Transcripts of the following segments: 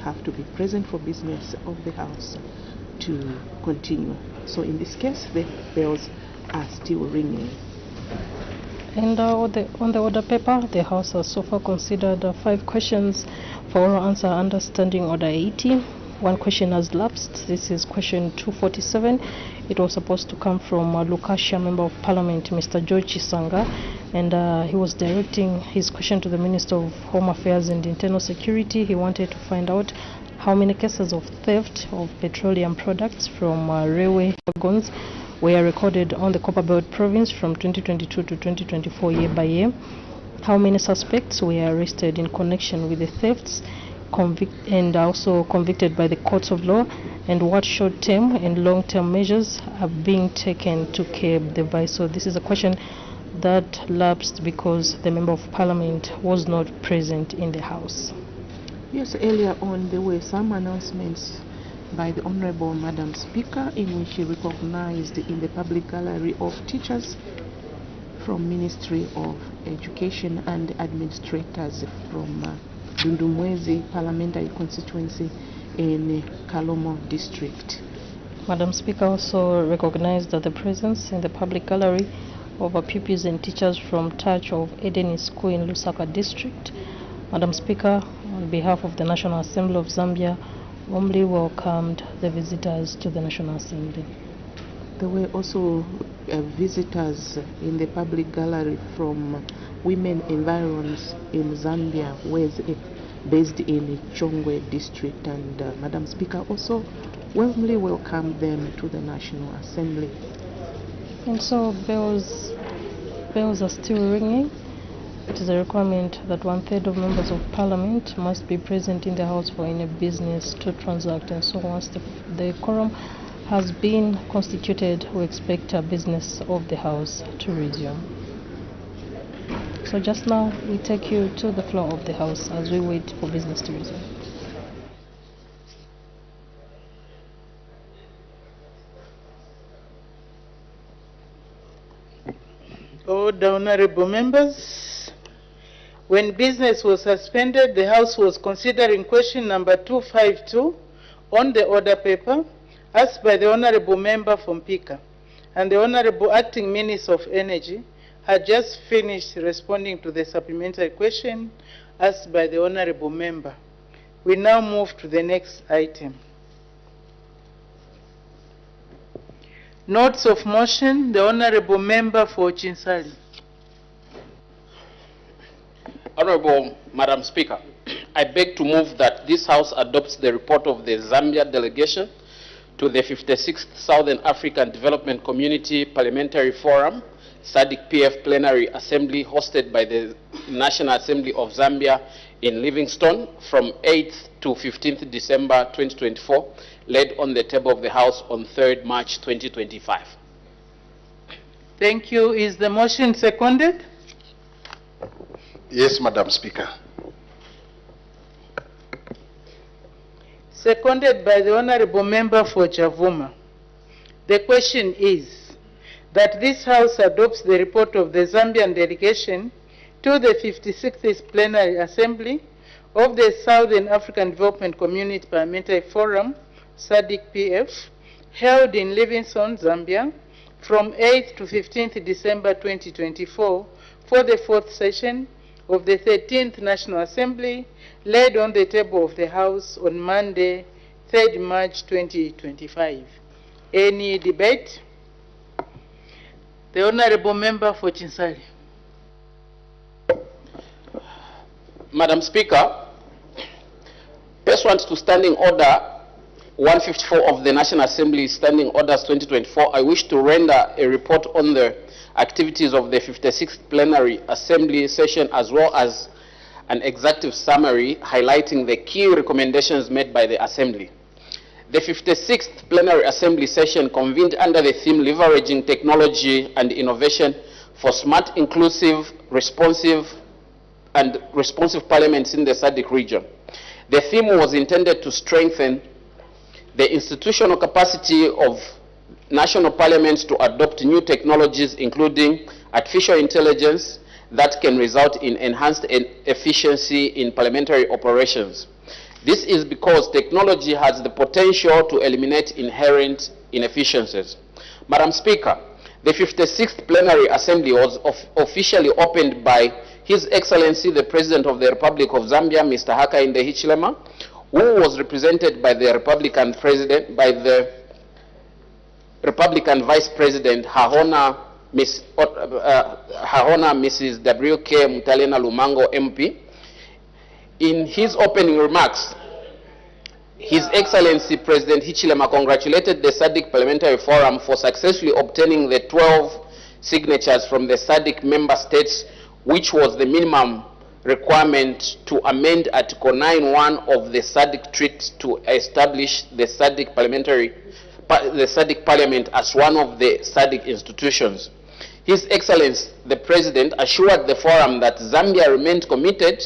have to be present for business of the House to continue. So in this case, the bells are still ringing. And on the order paper, the House has so far considered 5 questions for oral answer under Standing Order 80. 1 question has lapsed. This is question 247. It was supposed to come from Lukasha, Member of Parliament, Mr. George Chisanga, and he was directing his question to the Minister of Home Affairs and Internal Security. He wanted to find out how many cases of theft of petroleum products from railway wagons were recorded on the Copperbelt province from 2022 to 2024 year by year. How many suspects were arrested in connection with the thefts and also convicted by the courts of law, and what short-term and long-term measures are being taken to curb the vice. So this is a question that lapsed because the Member of Parliament was not present in the House. Yes, earlier on there were some announcements by the Honorable Madam Speaker in which she recognized in the public gallery of teachers from Ministry of Education and administrators from Dundumwezi Parliamentary constituency in Kalomo district. Madam Speaker also recognized that the presence in the public gallery of pupils and teachers from Touch of Eden School in Lusaka district. Madam Speaker, on behalf of the National Assembly of Zambia, warmly welcomed the visitors to the National Assembly. There were also visitors in the public gallery from Women Environs in Zambia, based in Chongwe district, and Madam Speaker also warmly welcomed them to the National Assembly. And so bells are still ringing. It is a requirement that 1/3 of members of Parliament must be present in the House for any business to transact. And so once the quorum has been constituted, we expect business of the House to resume. So just now, we take you to the floor of the House as we wait for business to resume. Order, honorable members. When business was suspended, the House was considering question number 252 on the order paper asked by the honorable member from Pika, and the honorable acting Minister of Energy had just finished responding to the supplementary question asked by the honorable member. We now move to the next item. Notes of motion, the honorable member for Chinsali. Honorable Madam Speaker, I beg to move that this House adopts the report of the Zambia delegation to the 56th Southern African Development Community Parliamentary Forum, SADIC PF Plenary Assembly hosted by the National Assembly of Zambia in Livingstone from 8th to 15th December 2024, laid on the table of the House on 3rd March 2025. Thank you. Is the motion seconded? Yes, Madam Speaker. Seconded by the honorable member for Chavuma. The question is that this House adopts the report of the Zambian delegation to the 56th Plenary Assembly of the Southern African Development Community Parliamentary Forum, SADIC PF, held in Livingstone, Zambia, from 8th to 15th December 2024 for the 4th session of the 13th National Assembly, laid on the table of the House on Monday, 3rd March 2025. Any debate? The honorable member for Chinsali. Madam Speaker, pursuant to Standing Order 154 of the National Assembly Standing Orders 2024, I wish to render a report on the activities of the 56th Plenary Assembly session, as well as an executive summary highlighting the key recommendations made by the Assembly. The 56th Plenary Assembly session convened under the theme Leveraging Technology and Innovation for Smart, Inclusive, Responsive Parliaments in the SADC region. The theme was intended to strengthen the institutional capacity of national parliaments to adopt new technologies, including artificial intelligence, that can result in enhanced efficiency in parliamentary operations. This is because technology has the potential to eliminate inherent inefficiencies. Madam Speaker, the 56th Plenary Assembly was officially opened by His Excellency the President of the Republic of Zambia, Mr. Hakainde Hichilema, who was represented by the Republican Vice President Hahona Mrs. W.K. Mutalena Lumango MP. In his opening remarks, His Excellency President Hichilema congratulated the SADC Parliamentary Forum for successfully obtaining the 12 signatures from the SADC member states, which was the minimum requirement to amend Article 9.1 of the SADC Treaty to establish the SADC Parliament as one of the SADC institutions. His Excellency the President assured the Forum that Zambia remained committed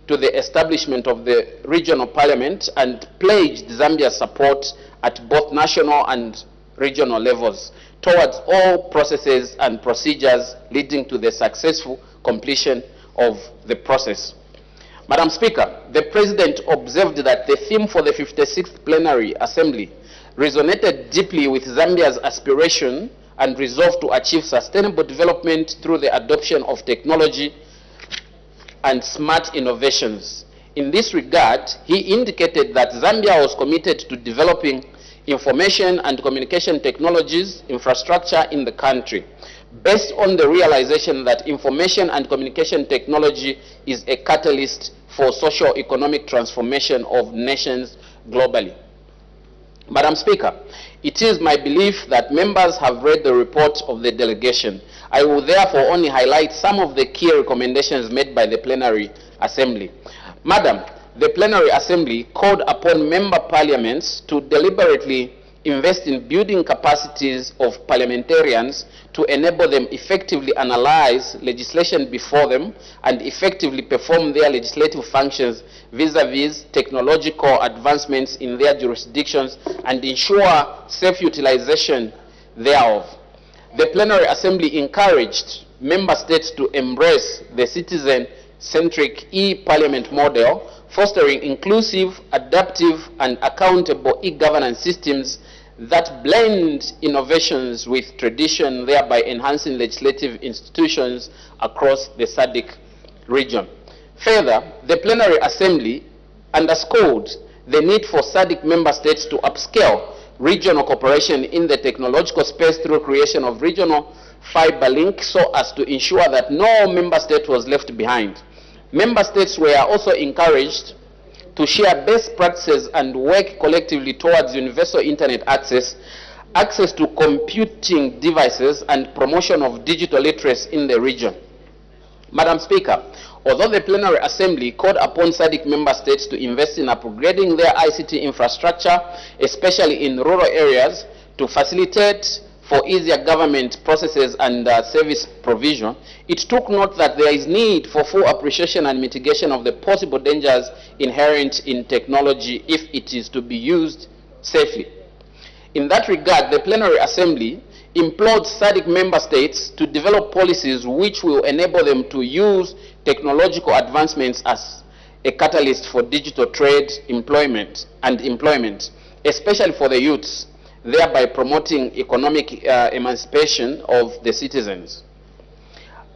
to the establishment of the regional parliament and pledged Zambia's support at both national and regional levels towards all processes and procedures leading to the successful completion of the process. Madam Speaker, the President observed that the theme for the 56th Plenary Assembly resonated deeply with Zambia's aspiration and resolve to achieve sustainable development through the adoption of technology and smart innovations. In this regard, he indicated that Zambia was committed to developing information and communication technologies infrastructure in the country, based on the realization that information and communication technology is a catalyst for socio-economic transformation of nations globally. Madam Speaker, it is my belief that members have read the report of the delegation. I will therefore only highlight some of the key recommendations made by the Plenary Assembly. Madam, the Plenary Assembly called upon member parliaments to deliberately invest in building capacities of parliamentarians to enable them effectively analyze legislation before them and effectively perform their legislative functions vis-a-vis technological advancements in their jurisdictions and ensure safe utilization thereof. The Plenary Assembly encouraged member states to embrace the citizen-centric e-parliament model, fostering inclusive, adaptive, and accountable e-governance systems that blend innovations with tradition, thereby enhancing legislative institutions across the SADC region. Further, the Plenary Assembly underscored the need for SADC member states to upscale regional cooperation in the technological space through creation of regional fiber link so as to ensure that no member state was left behind. Member states were also encouraged to share best practices and work collectively towards universal internet access, access to computing devices, and promotion of digital literacy in the region. Madam Speaker, although the Plenary Assembly called upon SADC member states to invest in upgrading their ICT infrastructure, especially in rural areas, to facilitate for easier government processes and service provision, it took note that there is need for full appreciation and mitigation of the possible dangers inherent in technology if it is to be used safely. In that regard, the Plenary Assembly implored SADC member states to develop policies which will enable them to use technological advancements as a catalyst for digital trade, employment, especially for the youths, thereby promoting economic emancipation of the citizens.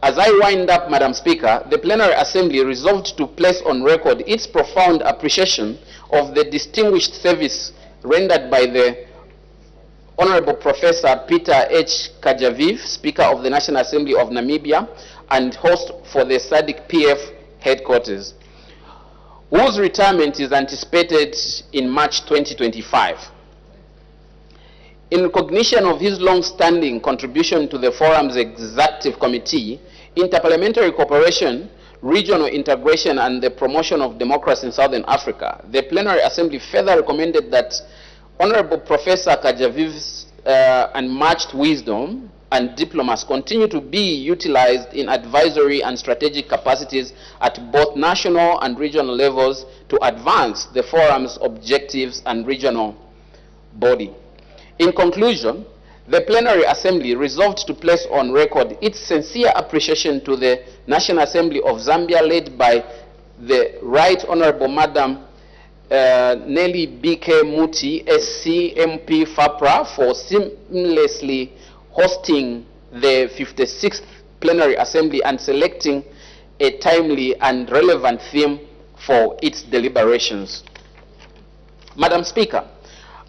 As I wind up, Madam Speaker, the Plenary Assembly resolved to place on record its profound appreciation of the distinguished service rendered by the Honorable Professor Peter H. Kajaviv, Speaker of the National Assembly of Namibia and host for the SADIC PF headquarters, whose retirement is anticipated in March 2025. In recognition of his long-standing contribution to the Forum's Executive Committee, Interparliamentary Cooperation, Regional Integration, and the Promotion of Democracy in Southern Africa, the Plenary Assembly further recommended that Honorable Professor Kajaviv's unmatched wisdom and diplomas continue to be utilized in advisory and strategic capacities at both national and regional levels to advance the Forum's objectives and regional body. In conclusion, the Plenary Assembly resolved to place on record its sincere appreciation to the National Assembly of Zambia, led by the Right Honorable Madam Nelly BK Muti, SC MP FAPRA, for seamlessly hosting the 56th Plenary Assembly and selecting a timely and relevant theme for its deliberations. Madam Speaker,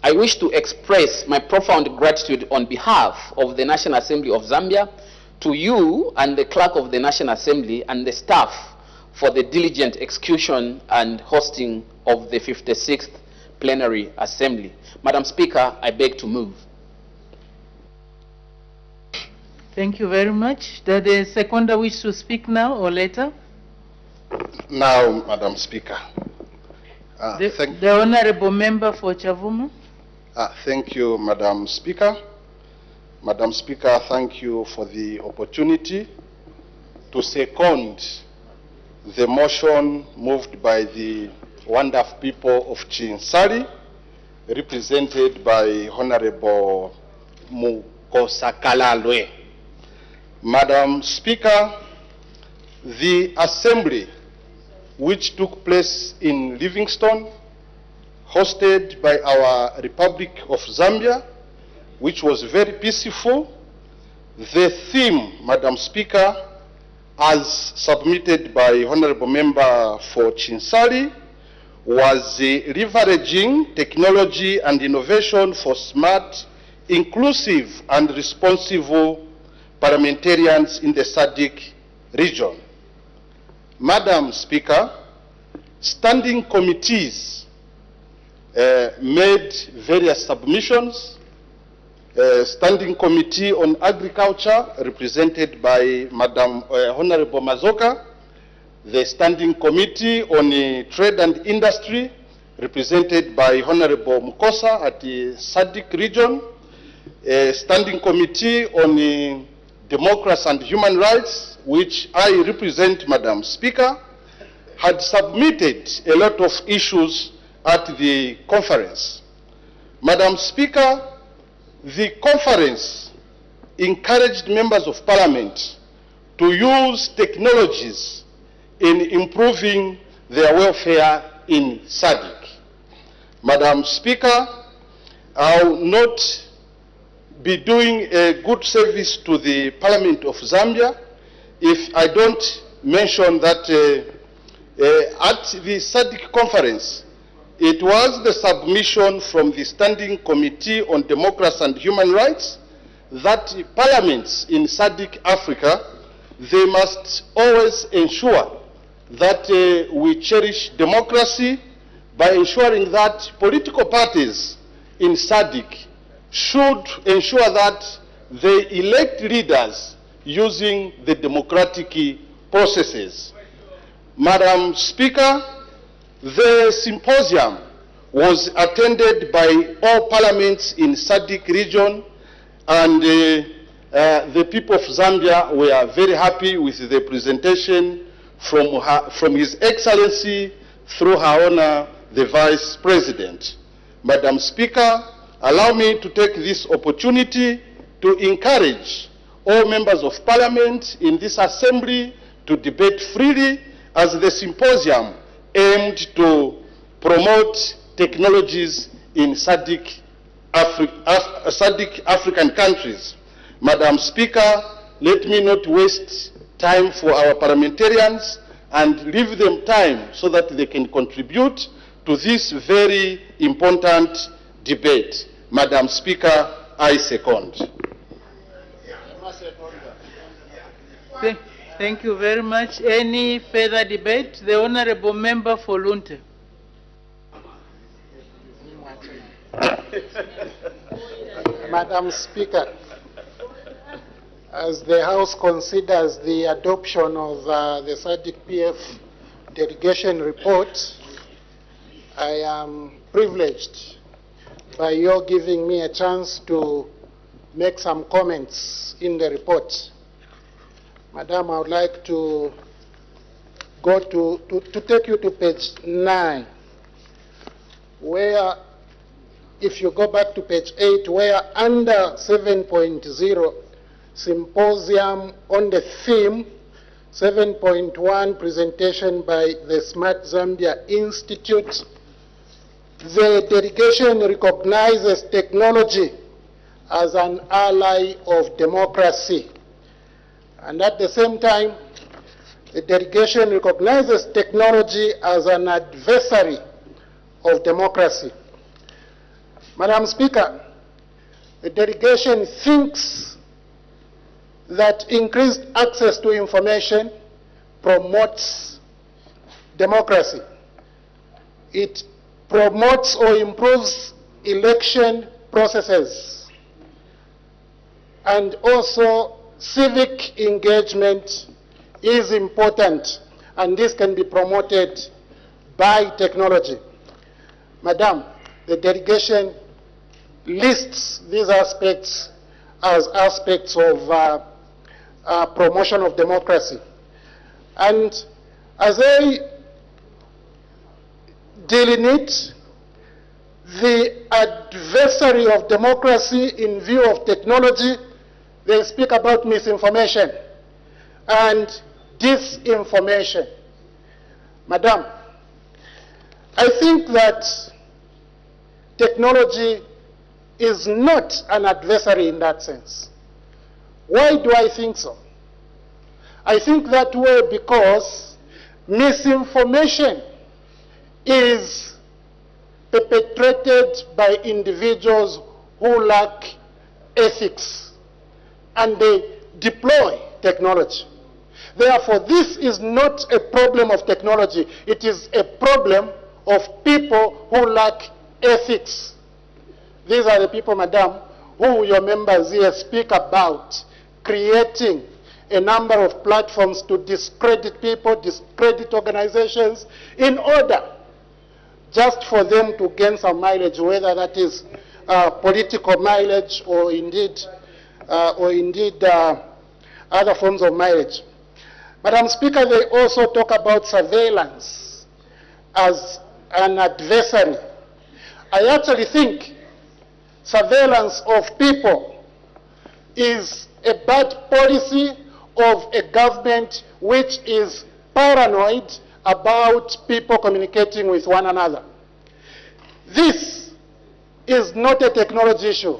I wish to express my profound gratitude on behalf of the National Assembly of Zambia to you and the Clerk of the National Assembly and the staff for the diligent execution and hosting of the 56th Plenary Assembly. Madam Speaker, I beg to move. Thank you very much. Does the seconder wish to speak now or later? Now, Madam Speaker. The Honorable Member for Chavuma. Thank you, Madam Speaker. Madam Speaker, thank you for the opportunity to second the motion moved by the wonderful people of Chinsali, represented by Honorable Mukosakalalwe. Madam Speaker, the assembly which took place in Livingstone, hosted by our Republic of Zambia, which was very peaceful. The theme, Madam Speaker, as submitted by Honorable Member for Chinsali, was leveraging technology and innovation for smart, inclusive, and responsible parliamentarians in the SADIC region. Madam Speaker, standing committees made various submissions. Standing Committee on Agriculture, represented by Madam Honorable Mazoka. The Standing Committee on Trade and Industry, represented by Honorable Mukosa at the SADC region. Standing Committee on Democracy and Human Rights, which I represent, Madam Speaker, had submitted a lot of issues at the conference. Madam Speaker, the conference encouraged members of parliament to use technologies in improving their welfare in SADC. Madam Speaker, I will not be doing a good service to the Parliament of Zambia if I don't mention that at the SADC conference, it was the submission from the Standing Committee on Democracy and Human Rights that parliaments in SADC Africa, they must always ensure that we cherish democracy by ensuring that political parties in SADC should ensure that they elect leaders using the democratic processes. Madam Speaker, the symposium was attended by all parliaments in SADC region, and the people of Zambia were very happy with the presentation from His Excellency through Her Honor the Vice President. Madam Speaker, allow me to take this opportunity to encourage all members of parliament in this assembly to debate freely, as the symposium aimed to promote technologies in SADC African countries. Madam Speaker, let me not waste time for our parliamentarians and leave them time so that they can contribute to this very important debate. Madam Speaker, I second. Thank you very much. Any further debate? The Honorable Member for Lunte. Madam Speaker, as the House considers the adoption of the SADIC PF delegation report, I am privileged by your giving me a chance to make some comments in the report. Madam, I would like to go to take you to page 9, where, if you go back to page 8, where under 7.0, symposium on the theme, 7.1, presentation by the Smart Zambia Institute, the delegation recognizes technology as an ally of democracy. And at the same time, the delegation recognizes technology as an adversary of democracy. Madam Speaker, the delegation thinks that increased access to information promotes democracy. It promotes or improves election processes, and also civic engagement is important, and this can be promoted by technology. Madam, the delegation lists these aspects as aspects of promotion of democracy. And as I delineate the adversary of democracy in view of technology, they speak about misinformation and disinformation. Madam, I think that technology is not an adversary in that sense. Why do I think so? I think that way because misinformation is perpetrated by individuals who lack ethics, and they deploy technology. Therefore, this is not a problem of technology. It is a problem of people who lack ethics. These are the people, Madam, who your members here speak about creating a number of platforms to discredit people, discredit organizations, in order just for them to gain some mileage, whether that is political mileage or indeed other forms of mileage. Madam Speaker, they also talk about surveillance as an adversary. I actually think surveillance of people is a bad policy of a government which is paranoid about people communicating with one another. This is not a technology issue.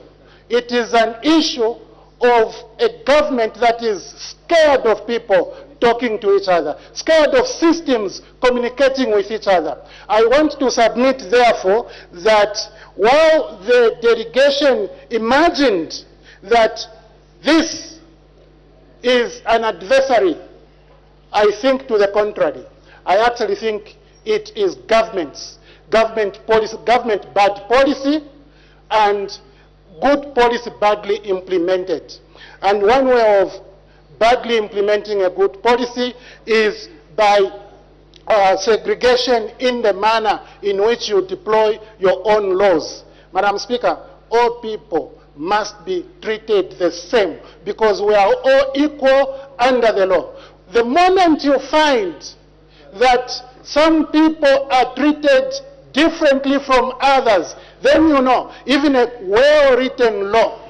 It is an issue of a government that is scared of people talking to each other, scared of systems communicating with each other. I want to submit, therefore, that while the delegation imagined that this is an adversary, I think to the contrary. I actually think it is government bad policy, and good policy badly implemented. And one way of badly implementing a good policy is by segregation in the manner in which you deploy your own laws. Madam Speaker, all people must be treated the same because we are all equal under the law. The moment you find that some people are treated differently from others, then you know even a well-written law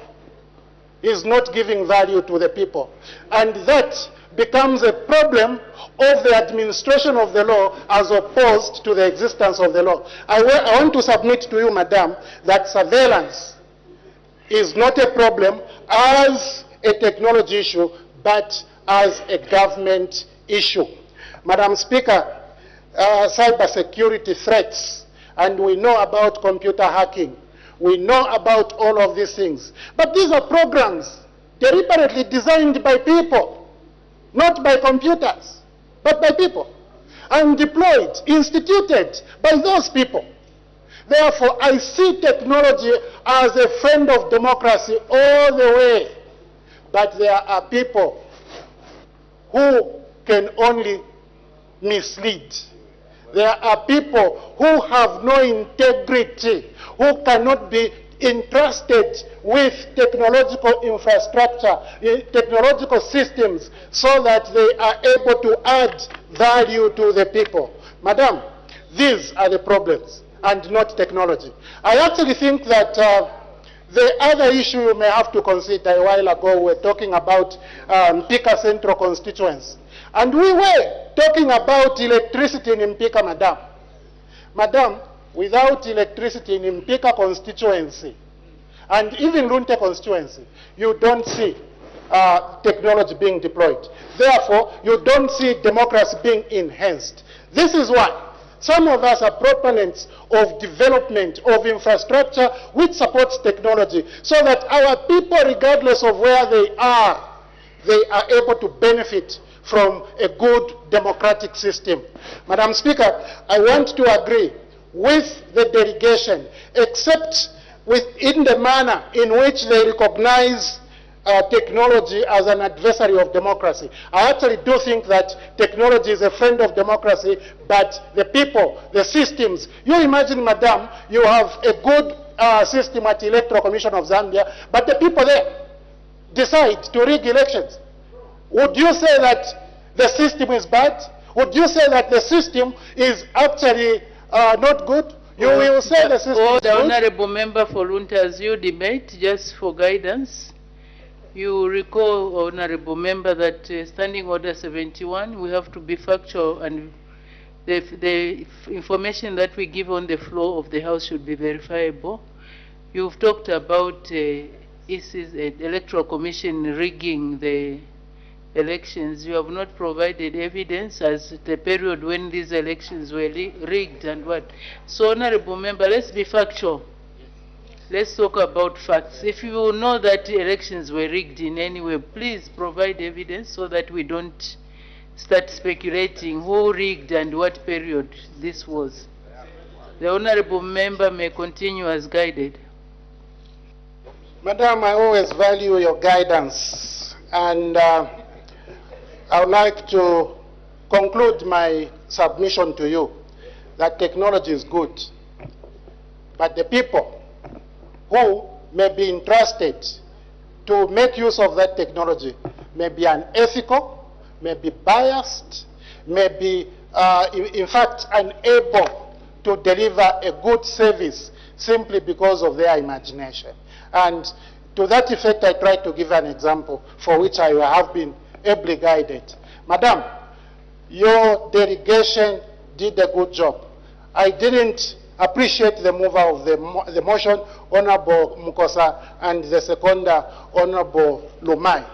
is not giving value to the people. And that becomes a problem of the administration of the law as opposed to the existence of the law. I want to submit to you, Madam, that surveillance is not a problem as a technology issue, but as a government issue. Madam Speaker, cybersecurity threats, and we know about computer hacking. We know about all of these things. But these are programs deliberately designed by people, not by computers, but by people, and deployed, instituted by those people. Therefore, I see technology as a friend of democracy all the way. But there are people who can only mislead. There are people who have no integrity, who cannot be entrusted with technological infrastructure, technological systems, so that they are able to add value to the people. Madam, these are the problems, and not technology. I actually think that the other issue you may have to consider, a while ago we were talking about Mpika Central constituency. And we were talking about electricity in Mpika, Madam. Madam, without electricity in Mpika constituency, and even Lunte constituency, you don't see technology being deployed. Therefore, you don't see democracy being enhanced. This is why some of us are proponents of development of infrastructure which supports technology, so that our people, regardless of where they are able to benefit from a good democratic system. Madam Speaker, I want to agree with the delegation, except in the manner in which they recognize technology as an adversary of democracy. I actually do think that technology is a friend of democracy, but the people, the systems, you imagine, Madam, you have a good system at the Electoral Commission of Zambia, but the people there decide to rig elections. Would you say that the system is bad? Would you say that the system is actually not good? You will say the system is the good? Honorable Member for Lunte, as you debate, just for guidance, you recall, Honorable Member, that Standing Order 71, we have to be factual, and the information that we give on the floor of the House should be verifiable. You've talked about Electoral Commission rigging the elections. You have not provided evidence as the period when these elections were rigged and what. So, Honorable Member, let's be factual. Let's talk about facts. If you know that elections were rigged in any way, please provide evidence so that we don't start speculating who rigged and what period this was. The Honorable Member may continue as guided. Madam, I always value your guidance, and I would like to conclude my submission to you that technology is good, but the people who may be entrusted to make use of that technology may be unethical, may be biased, may be, in fact, unable to deliver a good service simply because of their imagination. And to that effect, I try to give an example for which I have been ably guided. Madam, your delegation did a good job. I didn't appreciate the mover of the motion, Honorable Mukosa, and the seconder, Honorable Lumai.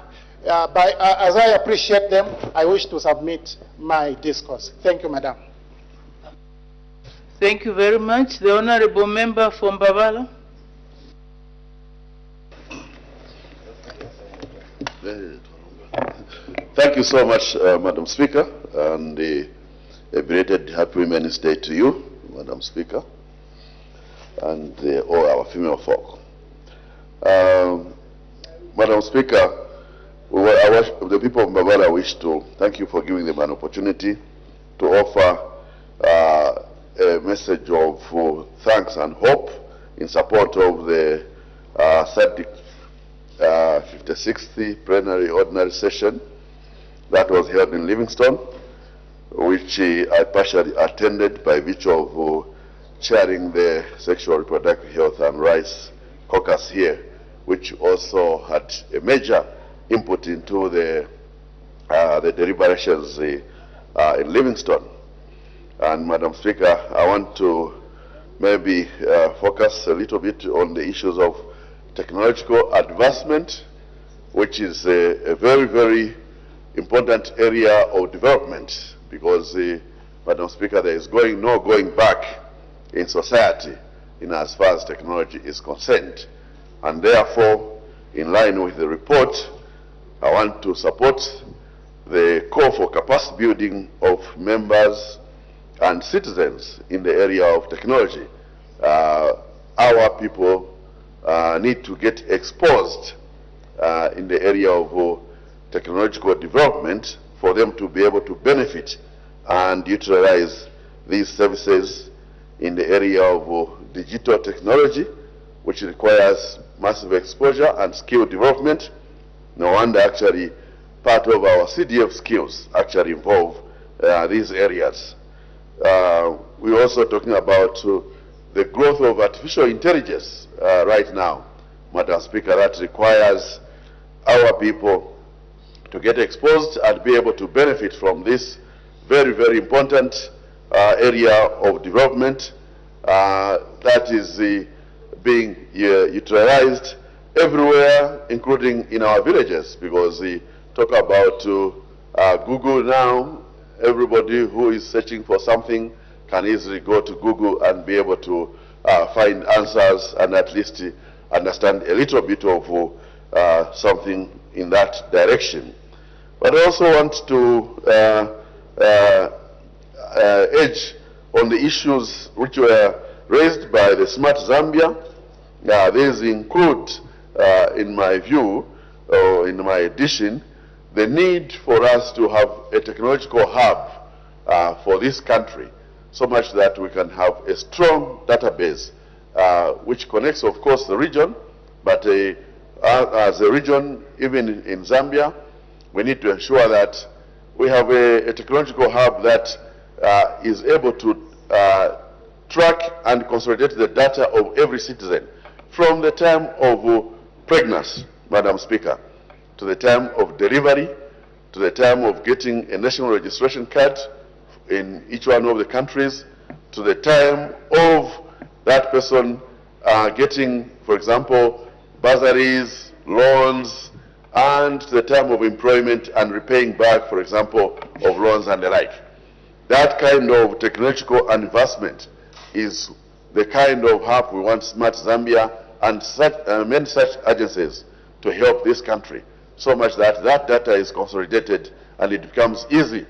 As I appreciate them, I wish to submit my discourse. Thank you, Madam. Thank you very much. The Honorable Member from Bavala. Thank you so much, Madam Speaker, and a belated Happy Women's Day to you, Madam Speaker, and all our female folk. Madam Speaker, the people of Bavala wish to thank you for giving them an opportunity to offer a message of thanks and hope in support of the SADIC 56th plenary ordinary session that was held in Livingstone, which I partially attended by virtue of chairing the Sexual Reproductive Health and Rights Caucus here, which also had a major input into the deliberations in Livingstone. And Madam Speaker, I want to maybe focus a little bit on the issues of technological advancement, which is a very, very important area of development, because, Madam Speaker, there is no going back in society in as far as technology is concerned. And therefore, in line with the report, I want to support the call for capacity building of members and citizens in the area of technology. Our people need to get exposed in the area of technological development for them to be able to benefit and utilize these services in the area of digital technology, which requires massive exposure and skill development. No wonder actually part of our CDF skills actually involve these areas. We're also talking about the growth of artificial intelligence right now, Madam Speaker, that requires our people to get exposed and be able to benefit from this very, very important area of development, that is being utilized everywhere, including in our villages, because we talk about Google now. Everybody who is searching for something can easily go to Google and be able to find answers and at least understand a little bit of something in that direction. But I also want to edge on the issues which were raised by the Smart Zambia. These include, in my view, or in my addition, the need for us to have a technological hub for this country, so much that we can have a strong database which connects, of course, the region, but as a region, even in Zambia, we need to ensure that we have a technological hub that is able to track and consolidate the data of every citizen from the time of pregnancy, Madam Speaker, to the time of delivery, to the time of getting a national registration card in each one of the countries, to the time of that person getting, for example, bursaries, loans, and to the time of employment and repaying back, for example, of loans and the like. That kind of technological investment is the kind of hub we want Smart Zambia and many such agencies to help this country, so much that that data is consolidated and it becomes easy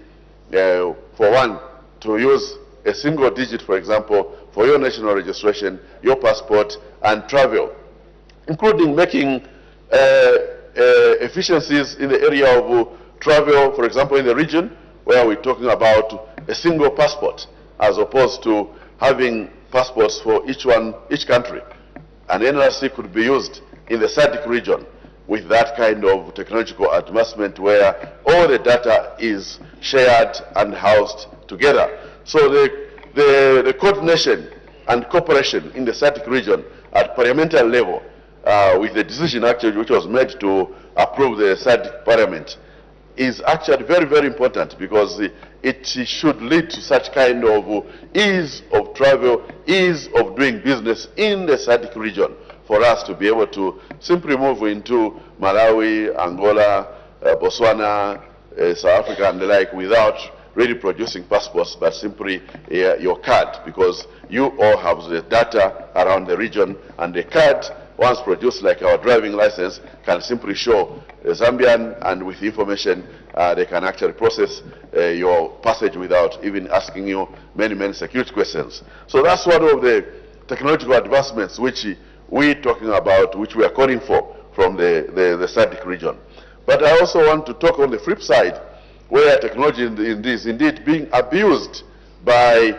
for one to use a single digit, for example, for your national registration, your passport, and travel, including making efficiencies in the area of travel, for example, in the region, where we're talking about a single passport, as opposed to having passports for each country. And NRC could be used in the SADIC region with that kind of technological advancement where all the data is shared and housed together. So the coordination and cooperation in the SADC region at parliamentary level, with the decision actually which was made to approve the SADC parliament, is actually very, very important, because it should lead to such kind of ease of travel, ease of doing business in the SADC region, for us to be able to simply move into Malawi, Angola, Botswana, South Africa and the like without really producing passports, but simply your card, because you all have the data around the region, and the card, once produced like our driving license, can simply show a Zambian, and with information they can actually process your passage without even asking you many, many security questions. So that's one of the technological advancements which we're talking about, which we are calling for from the SADC region. But I also want to talk on the flip side, where technology is indeed being abused by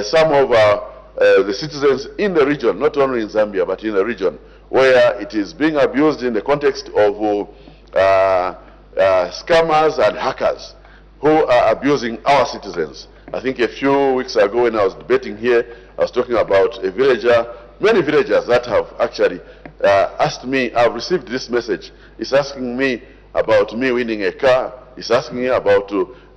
some of the citizens in the region, not only in Zambia, but in the region, where it is being abused in the context of scammers and hackers who are abusing our citizens. I think a few weeks ago when I was debating here, I was talking about a villager, many villagers that have actually asked me, I've received this message, it's asking me about me winning a car, it's asking me about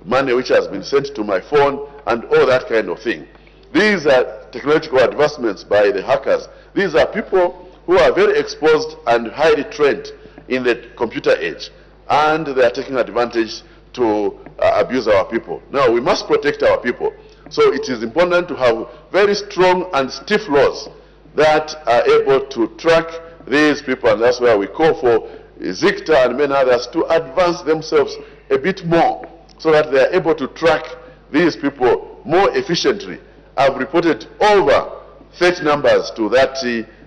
money which has been sent to my phone, and all that kind of thing. These are technological advancements by the hackers. These are people who are very exposed and highly trained in the computer age, and they are taking advantage to abuse our people. Now, we must protect our people. So it is important to have very strong and stiff laws that are able to track these people, and that's where we call for ZICTA and many others to advance themselves a bit more, so that they are able to track these people more efficiently. I've reported over 30 numbers to that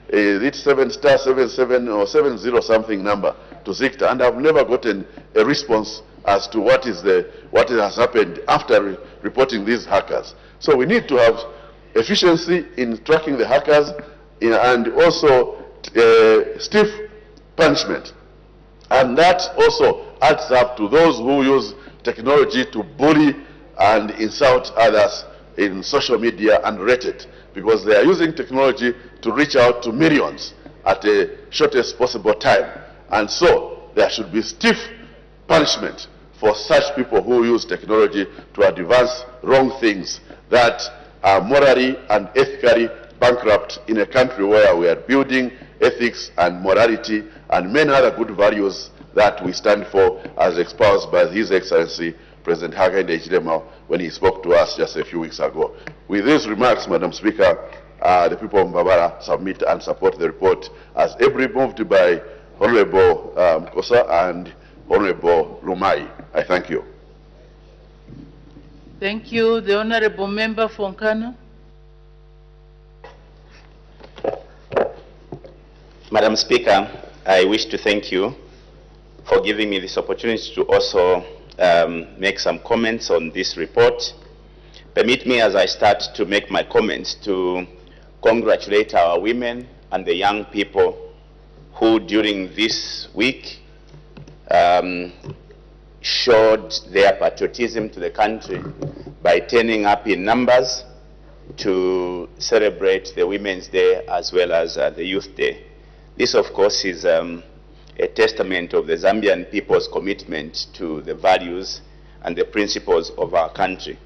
7*77 or 70 something number to ZICTA, and I've never gotten a response as to what has happened after reporting these hackers. So we need to have efficiency in tracking the hackers, and also stiff punishment. And that also adds up to those who use technology to bully and insult others in social media and rate it, because they are using technology to reach out to millions at the shortest possible time. And so there should be stiff punishment for such people who use technology to advance wrong things that are morally and ethically bankrupt in a country where we are building ethics and morality and many other good values that we stand for, as espoused by His Excellency President Hakainde Hichilema when he spoke to us just a few weeks ago. With these remarks, Madam Speaker, the people of Mbabara submit and support the report as ably moved by Honorable Kosa and Honorable Lumai. I thank you. Thank you. The Honorable Member for Nkana. Madam Speaker, I wish to thank you for giving me this opportunity to also make some comments on this report. Permit me, as I start to make my comments, to congratulate our women and the young people who during this week showed their patriotism to the country by turning up in numbers to celebrate the Women's Day as well as the Youth Day. This, of course, is a testament of the Zambian people's commitment to the values and the principles of our country,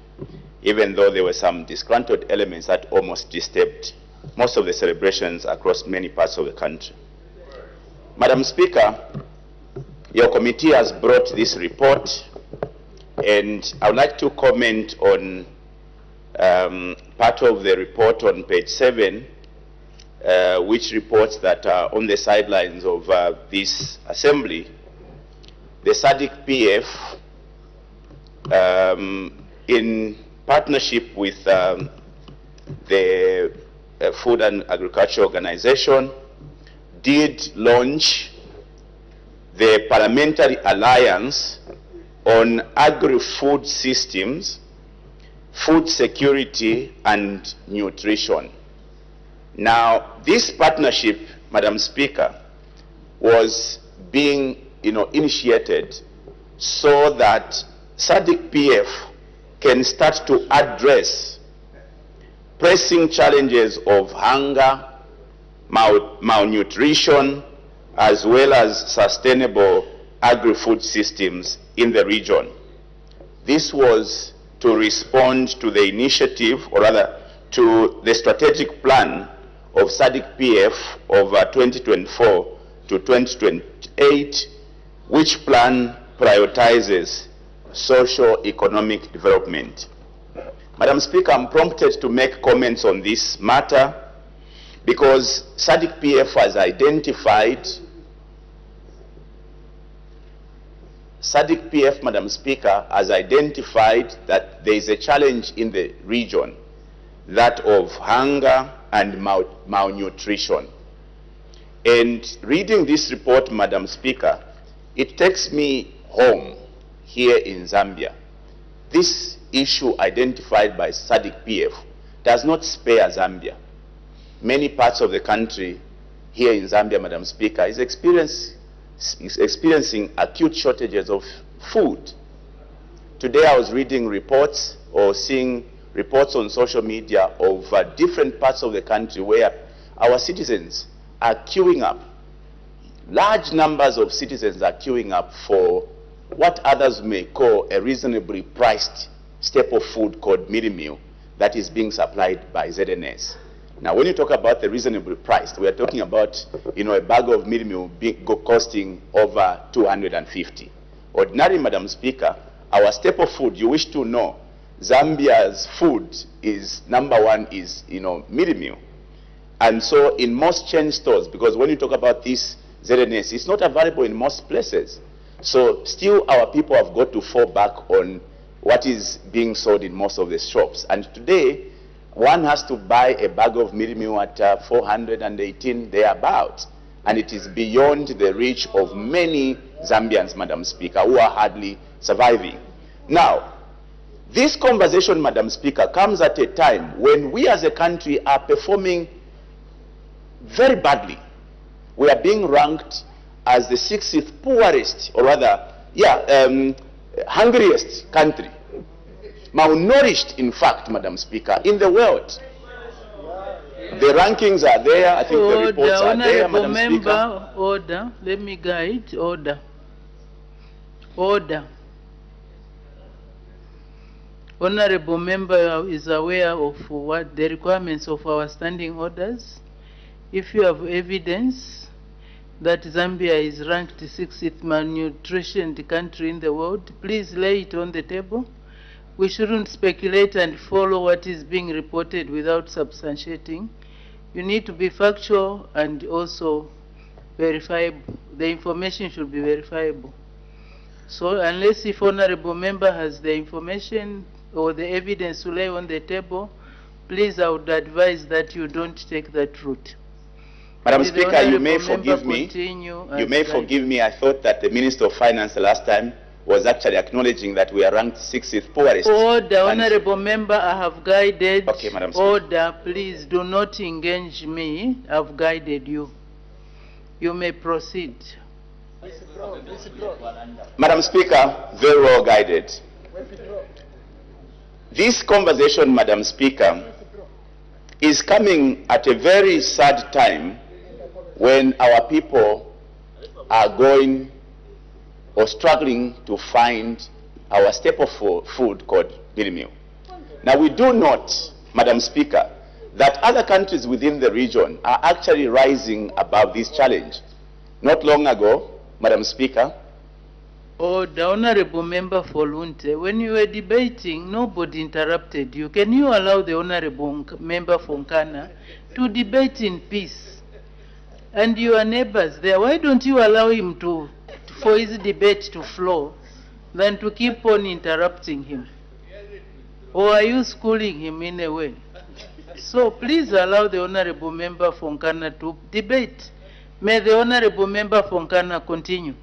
even though there were some disgruntled elements that almost disturbed most of the celebrations across many parts of the country. Madam Speaker, your committee has brought this report, and I would like to comment on part of the report on page 7, which reports that on the sidelines of this assembly, the SADIC PF, in partnership with the Food and Agriculture Organization, did launch the Parliamentary Alliance on Agri-Food Systems, Food Security and Nutrition. Now, this partnership, Madam Speaker, was being initiated so that SADIC PF can start to address pressing challenges of hunger, malnutrition, as well as sustainable agri-food systems in the region. This was to respond to the initiative, or rather to the strategic plan of SADIC PF of 2024 to 2028, which plan prioritizes socio-economic development. Madam Speaker, I'm prompted to make comments on this matter because SADIC PF has identified, SADIC PF, Madam Speaker, has identified that there is a challenge in the region, that of hunger and malnutrition. And reading this report, Madam Speaker, it takes me home here in Zambia. This issue identified by SADIC PF does not spare Zambia. Many parts of the country here in Zambia, Madam Speaker, is experiencing acute shortages of food. Today I was reading reports or seeing reports on social media of different parts of the country where our citizens are queuing up. Large numbers of citizens are queuing up for what others may call a reasonably priced staple food called midi meal that is being supplied by ZNS. Now, when you talk about the reasonably priced, we are talking about, a bag of midi meal costing over 250. Ordinary, Madam Speaker, our staple food, you wish to know, Zambia's food is, number one is, midi meal. And so in most chain stores, because when you talk about this ZNS, it's not available in most places. So still our people have got to fall back on what is being sold in most of the shops. And today, one has to buy a bag of midi meal at 418 thereabouts. And it is beyond the reach of many Zambians, Madam Speaker, who are hardly surviving. Now, this conversation, Madam Speaker, comes at a time when we as a country are performing very badly. We are being ranked as the 60th poorest, or rather, hungriest country. Malnourished, in fact, Madam Speaker, in the world. The rankings are there. I think the reports are there, Madam Speaker. Order. Let me guide. Order. Order. Honorable member is aware of what the requirements of our standing orders. If you have evidence that Zambia is ranked 6th malnutrition country in the world, please lay it on the table. We shouldn't speculate and follow what is being reported without substantiating. You need to be factual and also verifiable. The information should be verifiable. So unless if honorable member has the information or the evidence to lay on the table, please I would advise that you don't take that route. Madam Speaker, you may forgive me. You may forgive me. I thought that the Minister of Finance last time was actually acknowledging that we are ranked 6th poorest. Order, honorable member, I have guided. Okay, Madam Speaker. Order, please do not engage me. I've guided you. You may proceed. Madam Speaker, very well guided. This conversation, Madam Speaker, is coming at a very sad time when our people are going or struggling to find our staple food called mealie meal. Now we do note, Madam Speaker, that other countries within the region are actually rising above this challenge. Not long ago, Madam Speaker. Oh, the honorable member for Lunte, when you were debating, nobody interrupted you. Can you allow the honorable member from Nkana to debate in peace? And your neighbors there, why don't you allow him for his debate to flow than to keep on interrupting him? Or are you schooling him in a way? So please allow the honorable member from Nkana to debate. May the honorable member from Nkana continue.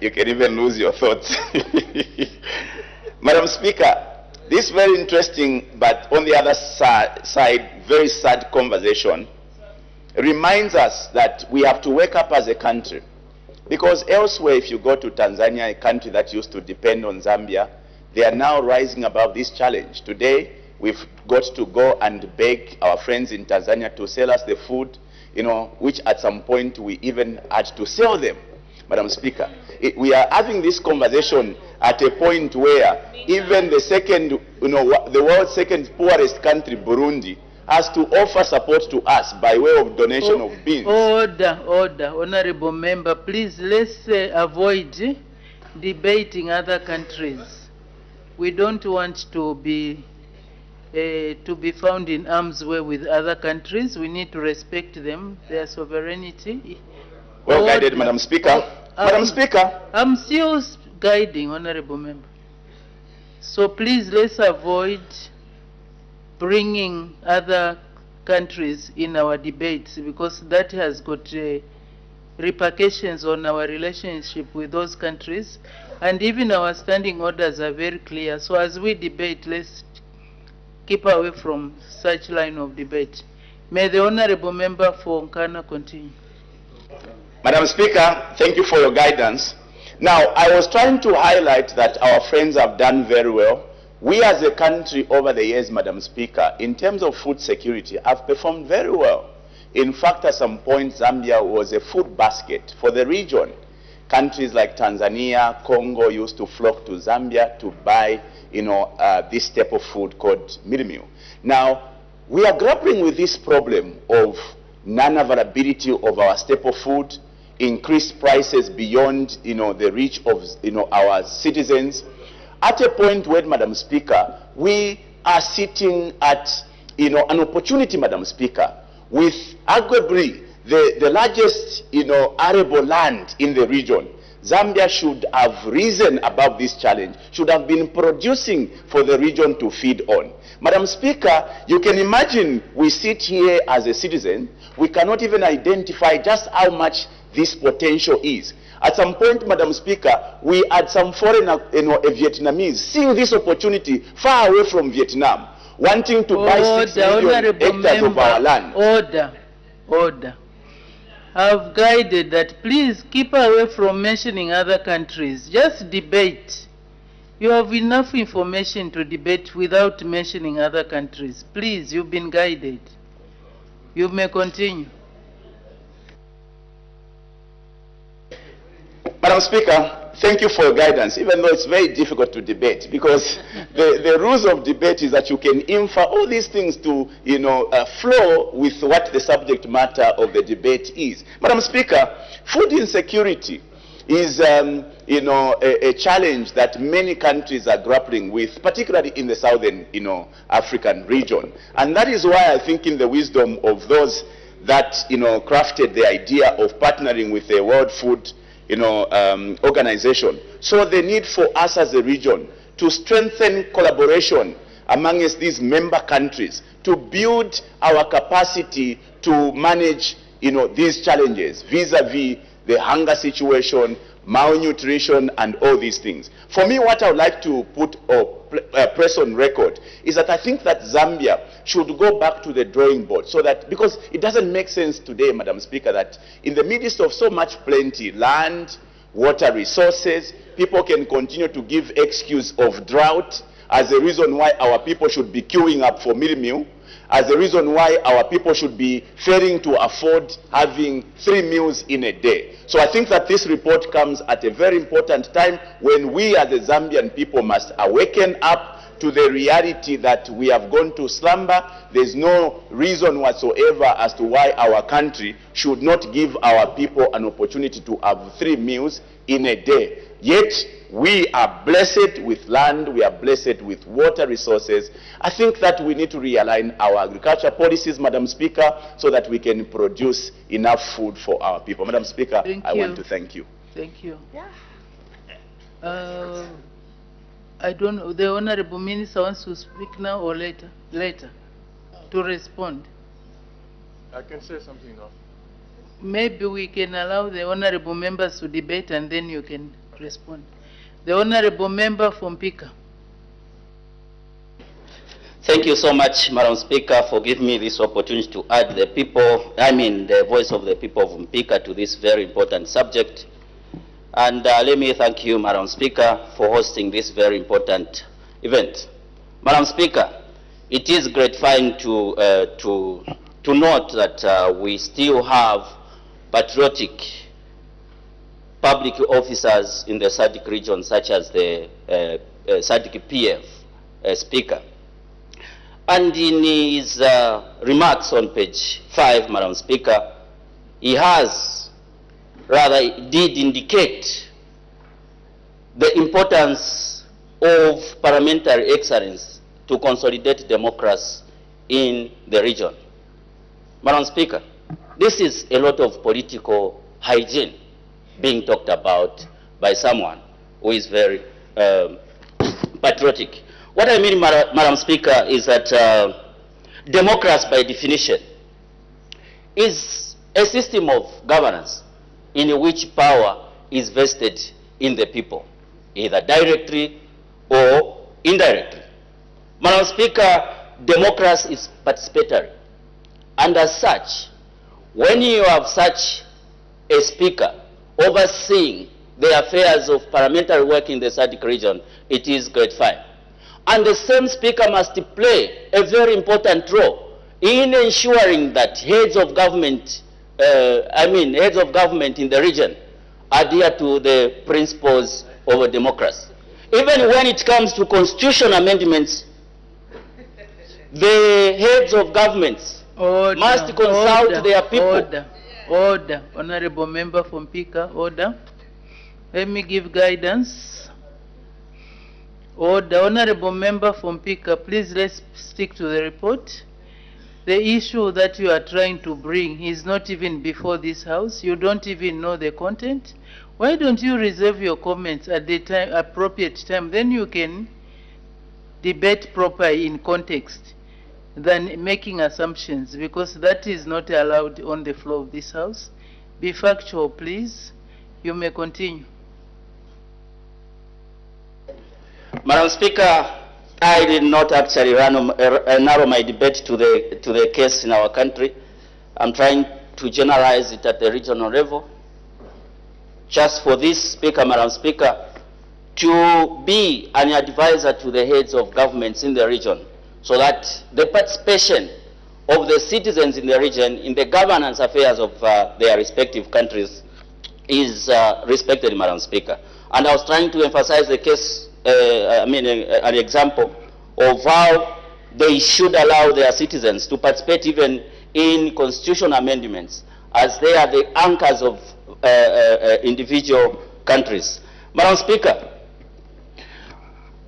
You can even lose your thoughts. Madam Speaker, this very interesting, but on the other side, very sad conversation reminds us that we have to wake up as a country. Because elsewhere, if you go to Tanzania, a country that used to depend on Zambia, they are now rising above this challenge. Today, we've got to go and beg our friends in Tanzania to sell us the food, which at some point we even had to sell them. Madam Speaker, we are having this conversation at a point where even the second, the world's second poorest country, Burundi, has to offer support to us by way of donation of beans. Order, honorable member, please let's avoid debating other countries. We don't want to be found in arm's way with other countries. We need to respect them, their sovereignty. Well guided, Madam Speaker. Madam Speaker. I'm still guiding, honorable member. So please let's avoid bringing other countries in our debates, because that has got repercussions on our relationship with those countries, and even our standing orders are very clear. So as we debate, let's keep away from such line of debate. May the honorable member for Nkana continue. Madam Speaker, thank you for your guidance. Now, I was trying to highlight that our friends have done very well. We as a country over the years, Madam Speaker, in terms of food security, have performed very well. In fact, at some point, Zambia was a food basket for the region. Countries like Tanzania, Congo used to flock to Zambia to buy, this type of food called mealie meal. Now, we are grappling with this problem of non-availability of our staple food, increased prices beyond, the reach of, our citizens. At a point where, Madam Speaker, we are sitting at, an opportunity, Madam Speaker, with arguably the largest, arable land in the region. Zambia should have risen above this challenge, should have been producing for the region to feed on. Madam Speaker, you can imagine we sit here as a citizen, we cannot even identify just how much this potential is. At some point, Madam Speaker, we had some foreigner, a Vietnamese, seeing this opportunity far away from Vietnam, wanting to buy 6 million hectares of our land. Order. I've guided that please keep away from mentioning other countries. Just debate. You have enough information to debate without mentioning other countries. Please, you've been guided. You may continue. Madam Speaker, thank you for your guidance, even though it's very difficult to debate, because the rules of debate is that you can infer all these things to, flow with what the subject matter of the debate is. Madam Speaker, food insecurity is, a challenge that many countries are grappling with, particularly in the southern, African region. And that is why I think in the wisdom of those that, crafted the idea of partnering with the World Food, organization, so the need for us as a region to strengthen collaboration amongst these member countries to build our capacity to manage, these challenges vis-a-vis the hunger situation, malnutrition, and all these things. For me, what I would like to put or press on record is that I think that Zambia should go back to the drawing board, so that, because it doesn't make sense today, Madam Speaker, that in the midst of so much plenty, land, water resources, people can continue to give excuse of drought as a reason why our people should be queuing up for meal, as a reason why our people should be failing to afford having 3 meals in a day. So I think that this report comes at a very important time when we as the Zambian people must awaken up to the reality that we have gone to slumber. There's no reason whatsoever as to why our country should not give our people an opportunity to have 3 meals in a day. Yet, we are blessed with land, we are blessed with water resources. I think that we need to realign our agriculture policies, Madam Speaker, so that we can produce enough food for our people. Madam Speaker, I want to thank you. Thank you. Yeah. I don't know, the Honorable Minister wants to speak now or later? Later, to respond. I can say something now. Maybe we can allow the Honorable members to debate and then you can respond. The Honorable Member from Pika. Thank you so much, Madam Speaker, for giving me this opportunity to add the voice of the people of Mpika to this very important subject. And let me thank you, Madam Speaker, for hosting this very important event. Madam Speaker, it is gratifying to note that we still have patriotic public officers in the SADIC region, such as the SADIC PF Speaker. And in his remarks on page 5, Madam Speaker, he did indicate the importance of parliamentary excellence to consolidate democracy in the region. Madam Speaker, this is a lot of political hygiene being talked about by someone who is very patriotic. What I mean, Madam Speaker, is that democracy, by definition, is a system of governance in which power is vested in the people, either directly or indirectly. Madam Speaker, democracy is participatory. And as such, when you have such a speaker overseeing the affairs of parliamentary work in the SADC region, it is gratifying. And the same speaker must play a very important role in ensuring that heads of government in the region adhere to the principles of democracy. Even when it comes to constitutional amendments, the heads of governments must consult their people. Order. Honorable Member from Pika, order. Let me give guidance. Order. Honorable Member from Pika, please let's stick to the report. The issue that you are trying to bring is not even before this House. You don't even know the content. Why don't you reserve your comments at the appropriate time? Then you can debate properly in context than making assumptions, because that is not allowed on the floor of this House. Be factual, please. You may continue. Madam Speaker, I did not actually narrow my debate to the case in our country. I'm trying to generalize it at the regional level. Just for this speaker, Madam Speaker, to be an advisor to the heads of governments in the region, so that the participation of the citizens in the region in the governance affairs of their respective countries is respected, Madam Speaker. And I was trying to emphasize the case, an example of how they should allow their citizens to participate even in constitutional amendments, as they are the anchors of individual countries. Madam Speaker,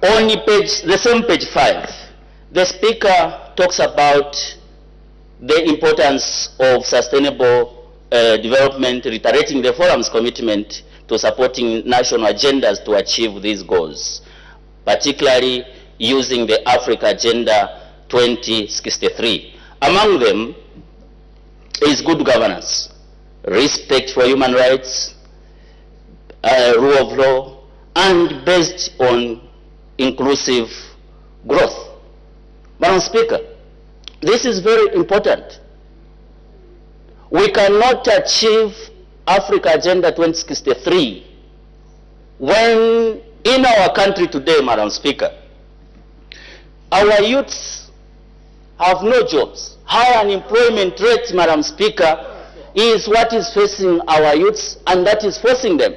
on the same page 5, the Speaker talks about the importance of sustainable development, reiterating the forum's commitment to supporting national agendas to achieve these goals, particularly using the Africa Agenda 2063. Among them is good governance, respect for human rights, rule of law, and based on inclusive growth. Madam Speaker, this is very important. We cannot achieve Africa Agenda 2063 when in our country today, Madam Speaker, our youths have no jobs. High unemployment rate, Madam Speaker, is what is facing our youths, and that is forcing them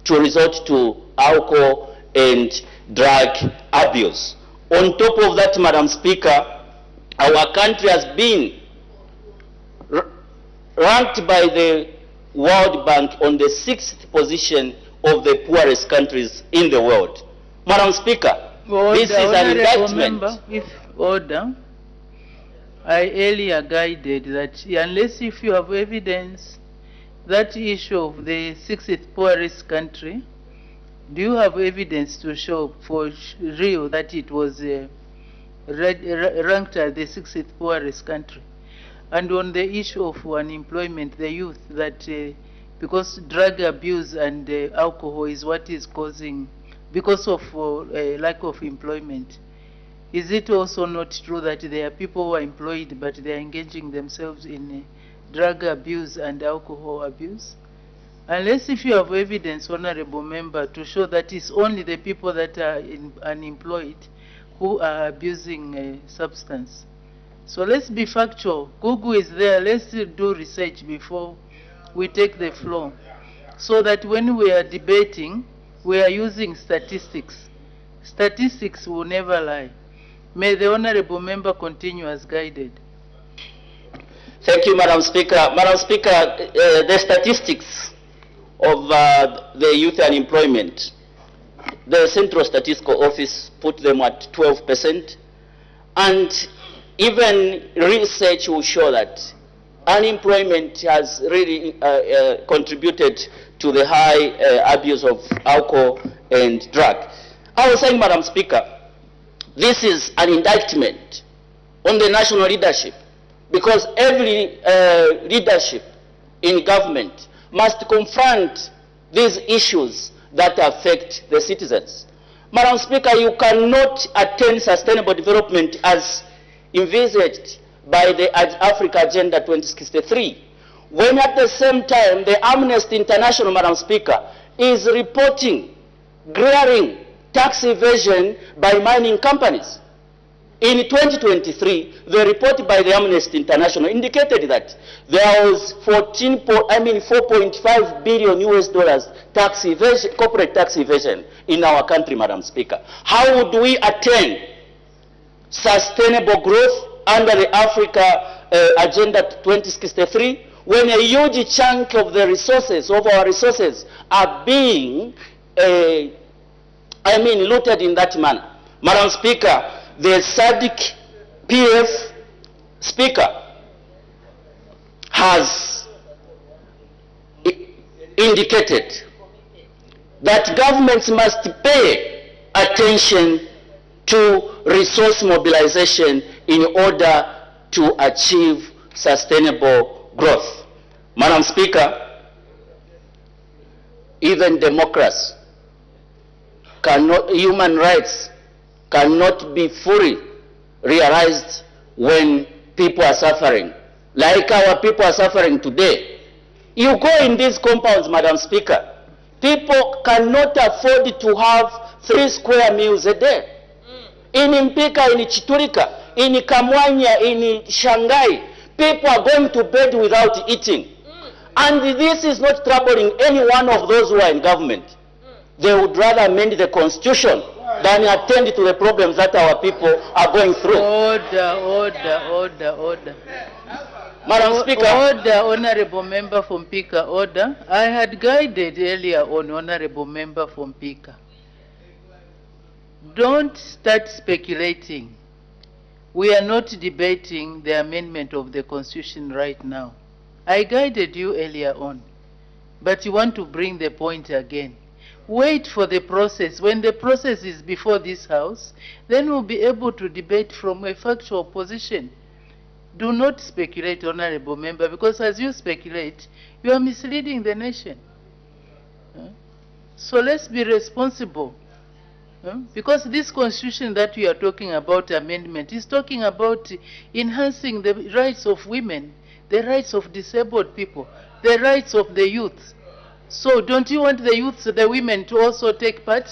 to resort to alcohol and drug abuse. On top of that, Madam Speaker, our country has been ranked by the World Bank on the 6th position of the poorest countries in the world. Madam Speaker, this is an indictment. With order, I earlier guided that unless if you have evidence that issue of the 6th poorest country, do you have evidence to show for real that it was ranked as the 6th poorest country? And on the issue of unemployment, the youth, that because drug abuse and alcohol is what is causing, because of lack of employment, is it also not true that there are people who are employed but they are engaging themselves in drug abuse and alcohol abuse? Unless if you have evidence, Honorable Member, to show that it's only the people that are unemployed who are abusing substance. So let's be factual. Google is there. Let's do research before we take the floor, so that when we are debating, we are using statistics. Statistics will never lie. May the Honorable Member continue as guided. Thank you, Madam Speaker. Madam Speaker, the statistics of the youth unemployment, the Central Statistical Office put them at 12%, and even research will show that unemployment has really contributed to the high abuse of alcohol and drug. I was saying, Madam Speaker, this is an indictment on the national leadership, because every leadership in government must confront these issues that affect the citizens. Madam Speaker, you cannot attain sustainable development as envisaged by the Africa Agenda 2063, when at the same time the Amnesty International, Madam Speaker, is reporting glaring tax evasion by mining companies. In 2023, the report by the Amnesty International indicated that there was 4.5 billion US dollars tax evasion, corporate tax evasion in our country, Madam Speaker. How would we attain sustainable growth under the Africa Agenda 2063 when a huge chunk of the resources, of our resources, are being looted in that manner? Madam Speaker, the SADIC PF Speaker has indicated that governments must pay attention to resource mobilization in order to achieve sustainable growth. Madam Speaker, even democracy cannot, human rights cannot be fully realized when people are suffering, like our people are suffering today. You go in these compounds, Madam Speaker, people cannot afford to have 3 square meals a day. In Mpika, in Chiturika, in Kamwanya, in Shanghai, people are going to bed without eating. And this is not troubling any one of those who are in government. They would rather amend the constitution than attend to the problems that our people are going through. Order. Madam Speaker. Order, Honorable Member from Pika, order. I had guided earlier on, Honorable Member from Pika. Don't start speculating. We are not debating the amendment of the Constitution right now. I guided you earlier on, but you want to bring the point again. Wait for the process. When the process is before this House, then we'll be able to debate from a factual position. Do not speculate, Honorable Member, because as you speculate, you are misleading the nation. So let's be responsible. Because this Constitution that we are talking about, amendment, is talking about enhancing the rights of women, the rights of disabled people, the rights of the youth. So don't you want the youth, the women, to also take part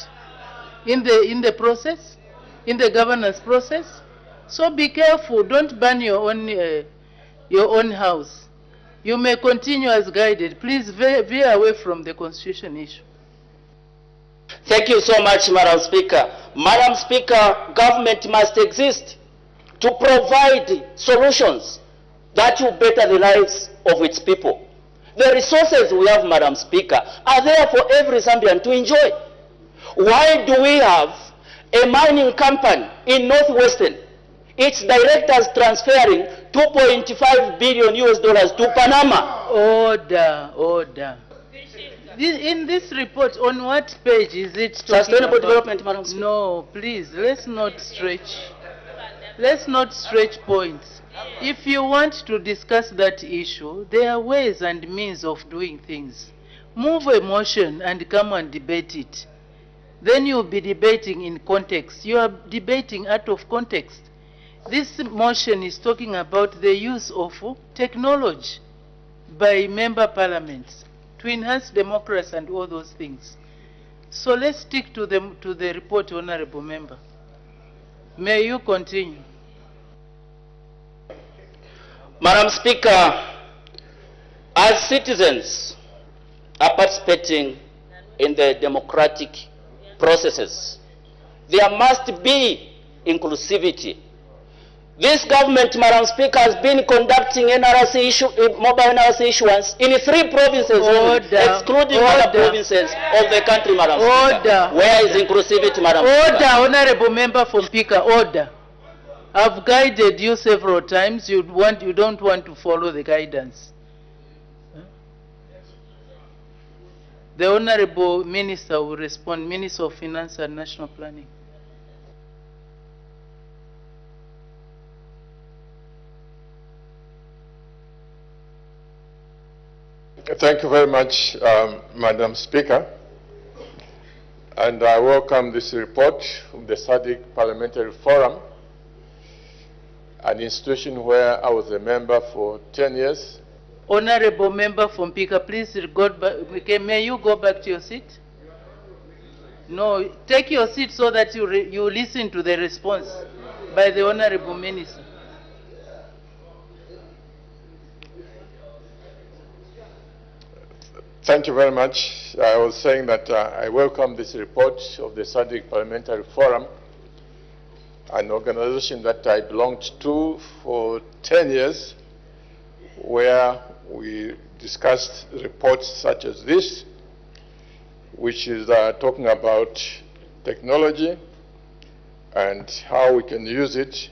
in the process, in the governance process? So be careful. Don't burn your own house. You may continue as guided. Please veer away from the Constitution issue. Thank you so much, Madam Speaker. Madam Speaker, government must exist to provide solutions that will better the lives of its people. The resources we have, Madam Speaker, are there for every Zambian to enjoy. Why do we have a mining company in Northwestern, its directors transferring $2.5 billion to Panama? Order. In this report, on what page is it? Sustainable development, Madam Speaker. No, please, let's not stretch. Let's not stretch points. If you want to discuss that issue, there are ways and means of doing things. Move a motion and come and debate it. Then you'll be debating in context. You are debating out of context. This motion is talking about the use of technology by member parliaments to enhance democracy and all those things. So let's stick to the report, Honorable Member. May you continue. Madam Speaker, as citizens are participating in the democratic processes, there must be inclusivity. This government, Madam Speaker, has been conducting mobile NRC issuance in 3 provinces, excluding other provinces of the country, Madam Speaker. Where is inclusivity, Madam Speaker? Order, Honorable Member from Pika, order. I've guided you several times. You don't want to follow the guidance. The Honorable Minister will respond, Minister of Finance and National Planning. Thank you very much, Madam Speaker. And I welcome this report from the SADIC Parliamentary Forum, an institution where I was a member for 10 years. Honorable Member from Pika, please may you go back to your seat? No, take your seat so that you listen to the response by the Honorable Minister. Thank you very much. I was saying that I welcome this report of the SADC Parliamentary Forum, an organization that I belonged to for 10 years, where we discussed reports such as this, which is talking about technology and how we can use it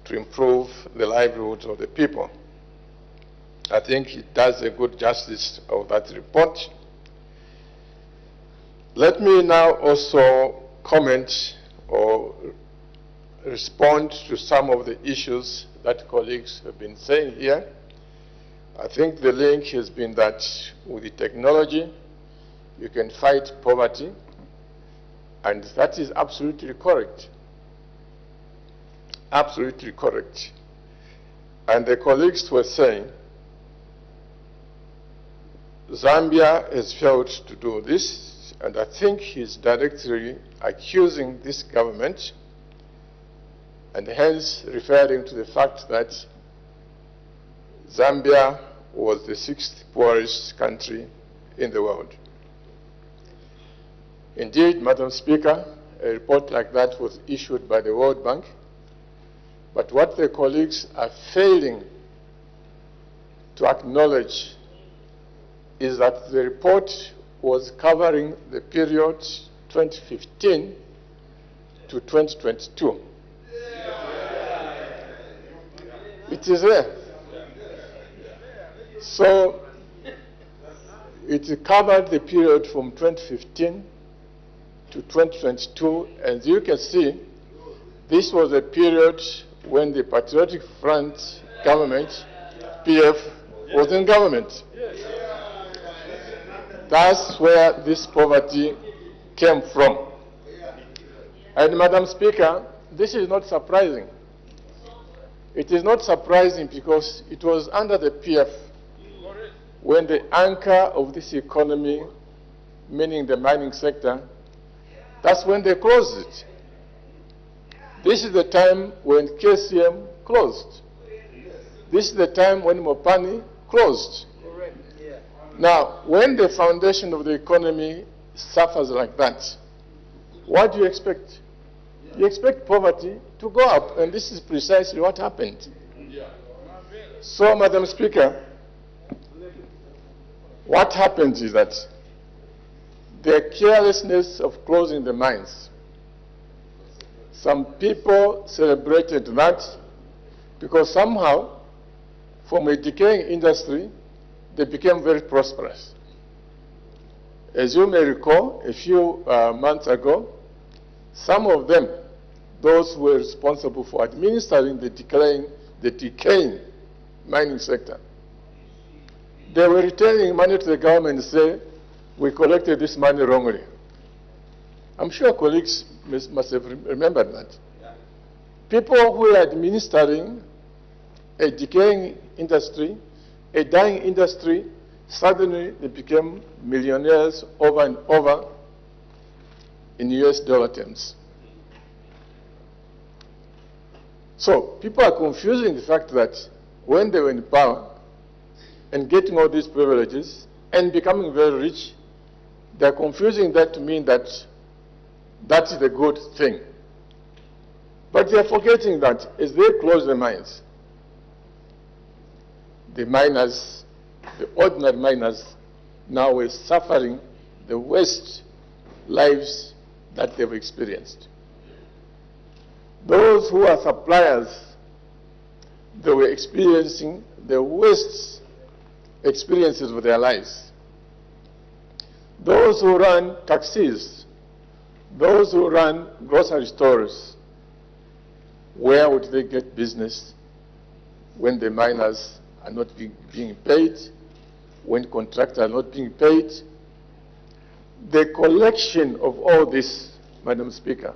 to improve the livelihoods of the people. I think it does a good justice of that report. Let me now also comment or respond to some of the issues that colleagues have been saying here. I think the link has been that with the technology, you can fight poverty, and that is absolutely correct. Absolutely correct. And the colleagues were saying, Zambia has failed to do this, and I think he's directly accusing this government and hence referring to the fact that Zambia was the 6th poorest country in the world. Indeed, Madam Speaker, a report like that was issued by the World Bank. But what the colleagues are failing to acknowledge is that the report was covering the period 2015 to 2022. It is there. So it covered the period from 2015 to 2022, and you can see this was a period when the Patriotic Front government, PF, was in government. That's where this poverty came from. And Madam Speaker, this is not surprising. It is not surprising because it was under the PF when the anchor of this economy, meaning the mining sector, that's when they closed it. This is the time when KCM closed. This is the time when Mopani closed. Now, when the foundation of the economy suffers like that, what do you expect? You expect poverty to go up, and this is precisely what happened. So, Madam Speaker, what happens is that the carelessness of closing the mines, some people celebrated that because somehow, from a decaying industry, they became very prosperous. As you may recall, a few months ago, some of them, those who were responsible for administering the decaying mining sector, they were returning money to the government and say, we collected this money wrongly. I'm sure colleagues must have remembered that. People who are administering a decaying industry, a dying industry, suddenly they became millionaires over and over in US dollar terms. So people are confusing the fact that when they were in power and getting all these privileges and becoming very rich, they're confusing that to mean that that is a good thing. But they're forgetting that as they close the mines, the miners, the ordinary miners, now are suffering the worst lives that they've experienced. Those who are suppliers, they were experiencing the worst experiences of their lives. Those who run taxis, those who run grocery stores, where would they get business when the miners are not being paid, when contractors are not being paid? The collection of all this, Madam Speaker,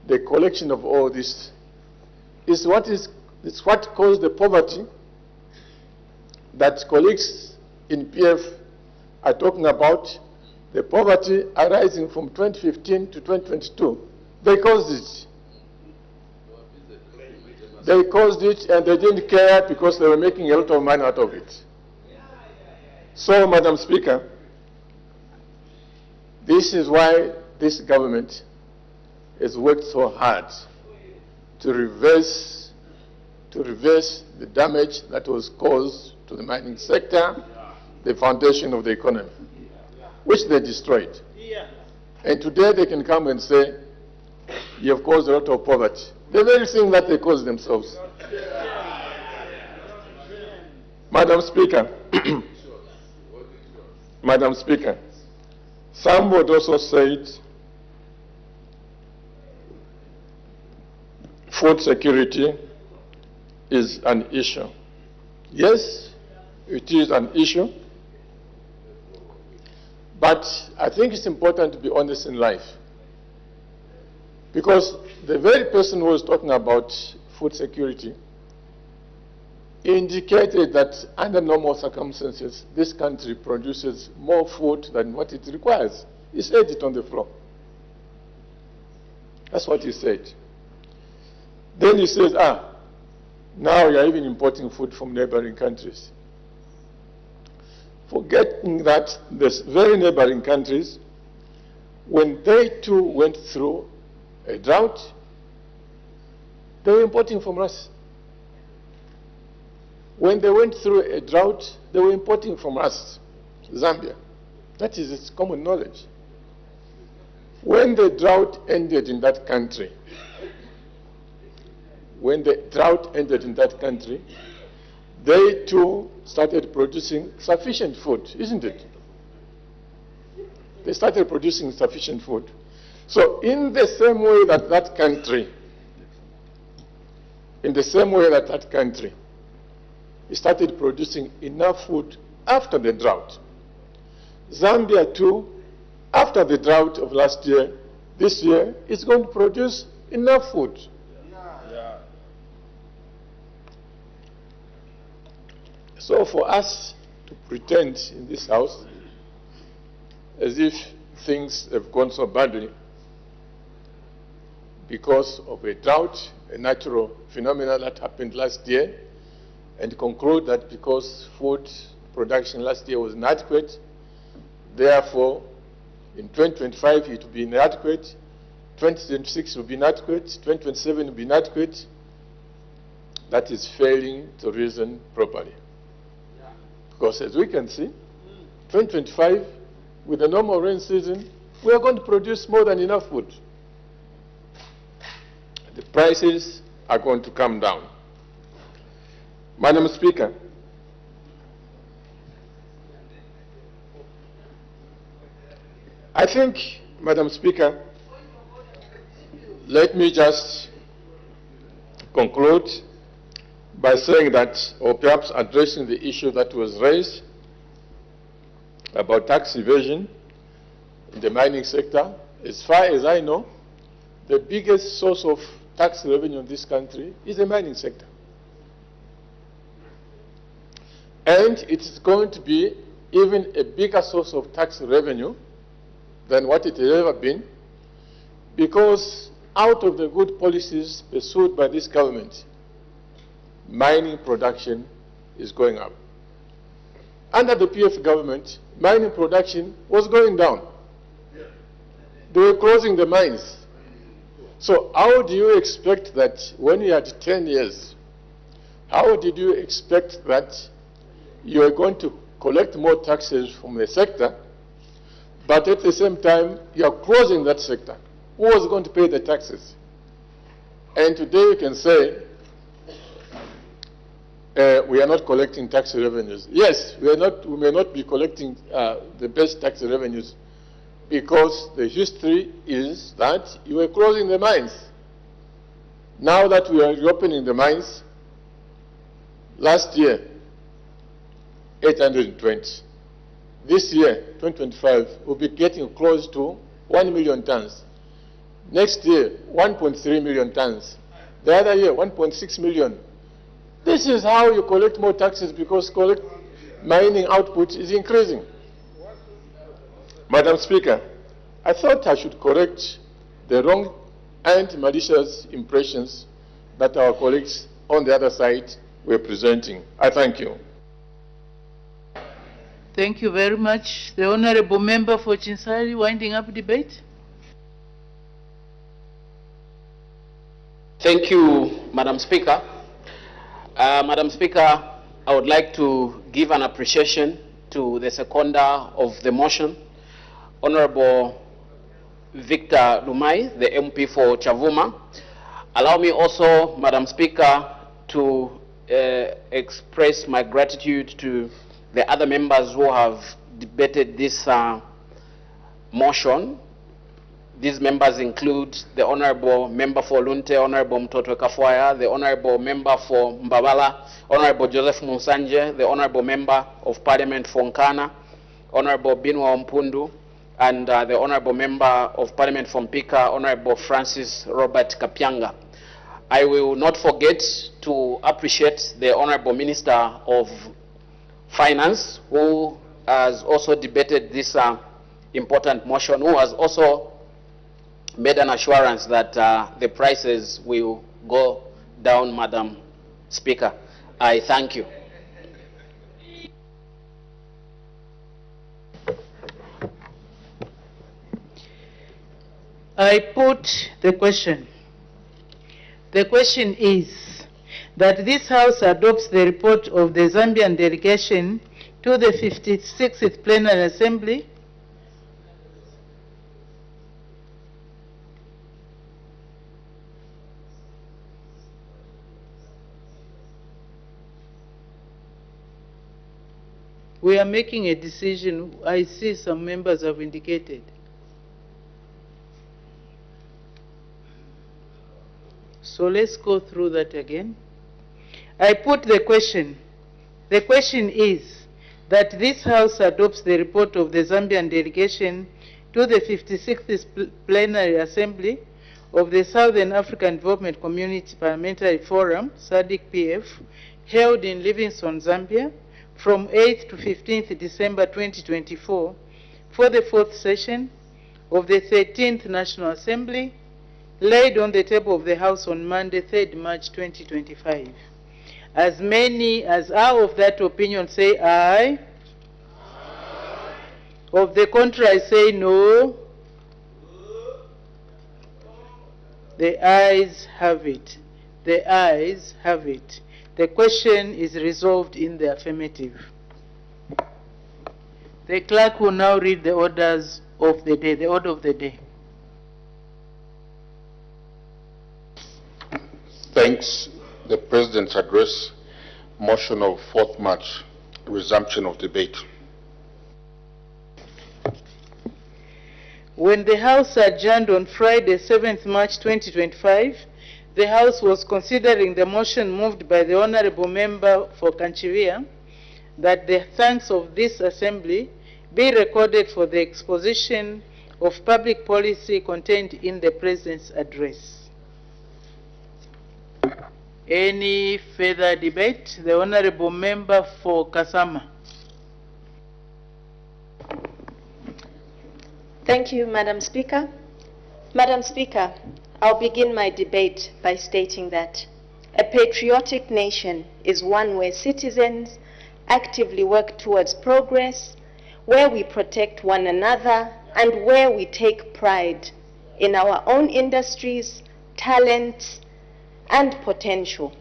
the collection of all this is what caused the poverty that colleagues in PF are talking about, the poverty arising from 2015 to 2022. They caused it. They caused it and they didn't care because they were making a lot of money out of it. So, Madam Speaker, this is why this government has worked so hard to reverse the damage that was caused to the mining sector, the foundation of the economy, which they destroyed. And today they can come and say, you have caused a lot of poverty. The very thing that they caused themselves. Madam Speaker, Madam Speaker, somebody also said food security is an issue. Yes, it is an issue. But I think it's important to be honest in life. Because the very person who was talking about food security indicated that under normal circumstances, this country produces more food than what it requires. He said it on the floor. That's what he said. Then he says, now you're even importing food from neighboring countries. Forgetting that these very neighboring countries when they too went through a drought, they were importing from us. When they went through a drought, they were importing from us, Zambia. That is its common knowledge. When the drought ended in that country, they too started producing sufficient food, isn't it? They started producing sufficient food. So in the same way that that country started producing enough food after the drought, Zambia too, after the drought of last year, this year is going to produce enough food. So for us to pretend in this house as if things have gone so badly because of a drought, a natural phenomenon that happened last year, and conclude that because food production last year was inadequate, therefore in 2025 it will be inadequate, 2026 will be inadequate, 2027 will be inadequate, that is failing to reason properly. Because as we can see, 2025, with the normal rain season, we are going to produce more than enough food. The prices are going to come down. Madam Speaker, I think, Madam Speaker, let me just conclude by saying that, or perhaps addressing the issue that was raised about tax evasion in the mining sector. As far as I know, the biggest source of tax revenue in this country is the mining sector. And it is going to be even a bigger source of tax revenue than what it has ever been, because out of the good policies pursued by this government, mining production is going up. Under the PF government, mining production was going down. They were closing the mines. So how do you expect that when you had 10 years, how did you expect that you are going to collect more taxes from the sector, but at the same time you are closing that sector? Who was going to pay the taxes? And today you can say, we are not collecting tax revenues. Yes, we may not be collecting the best tax revenues because the history is that you were closing the mines. Now that we are reopening the mines, last year, 820. This year, 2025, we'll be getting close to 1 million tons. Next year, 1.3 million tons. The other year, 1.6 million. This is how you collect more taxes, because mining output is increasing. Madam Speaker, I thought I should correct the wrong and malicious impressions that our colleagues on the other side were presenting. I thank you. Thank you very much. The Honorable Member for Chinsari, winding up debate. Thank you, Madam Speaker. Madam Speaker, I would like to give an appreciation to the seconder of the motion, Honorable Victor Lumai, the MP for Chavuma. Allow me also, Madam Speaker, to express my gratitude to the other members who have debated this motion. These members include the Honorable Member for Lunte, Honorable Mtotwe Kafwaya, the Honorable Member for Mbabala, Honorable Joseph Musanje, the Honorable Member of Parliament for Nkana, Honorable Binwa Mpundu, and the Honorable Member of Parliament from Mpika, Honorable Francis Robert Kapyanga. I will not forget to appreciate the Honorable Minister of Finance, who has also debated this important motion, who has also made an assurance that the prices will go down, Madam Speaker. I thank you. I put the question. The question is that this House adopts the report of the Zambian delegation to the 56th Plenary Assembly We are making a decision. I see some members have indicated. So let's go through that again. I put the question. The question is that this House adopts the report of the Zambian delegation to the 56th Plenary Assembly of the Southern African Development Community Parliamentary Forum, SADIC PF, held in Livingstone, Zambia, from 8th to 15th December 2024 for the fourth session of the 13th National Assembly, laid on the table of the House on Monday, 3rd March 2025. As many as are of that opinion say aye. Of the contrary say no. The ayes have it. The ayes have it. The question is resolved in the affirmative. The clerk will now read the orders of the day, the order of the day. Thanks. The President's address, motion of 4th March, resumption of debate. When the House adjourned on Friday, 7th March 2025, the House was considering the motion moved by the Honorable Member for Kanchiria that the thanks of this Assembly be recorded for the exposition of public policy contained in the President's address. Any further debate? The Honorable Member for Kasama. Thank you, Madam Speaker. Madam Speaker, I'll begin my debate by stating that a patriotic nation is one where citizens actively work towards progress, where we protect one another, and where we take pride in our own industries, talents, and potential.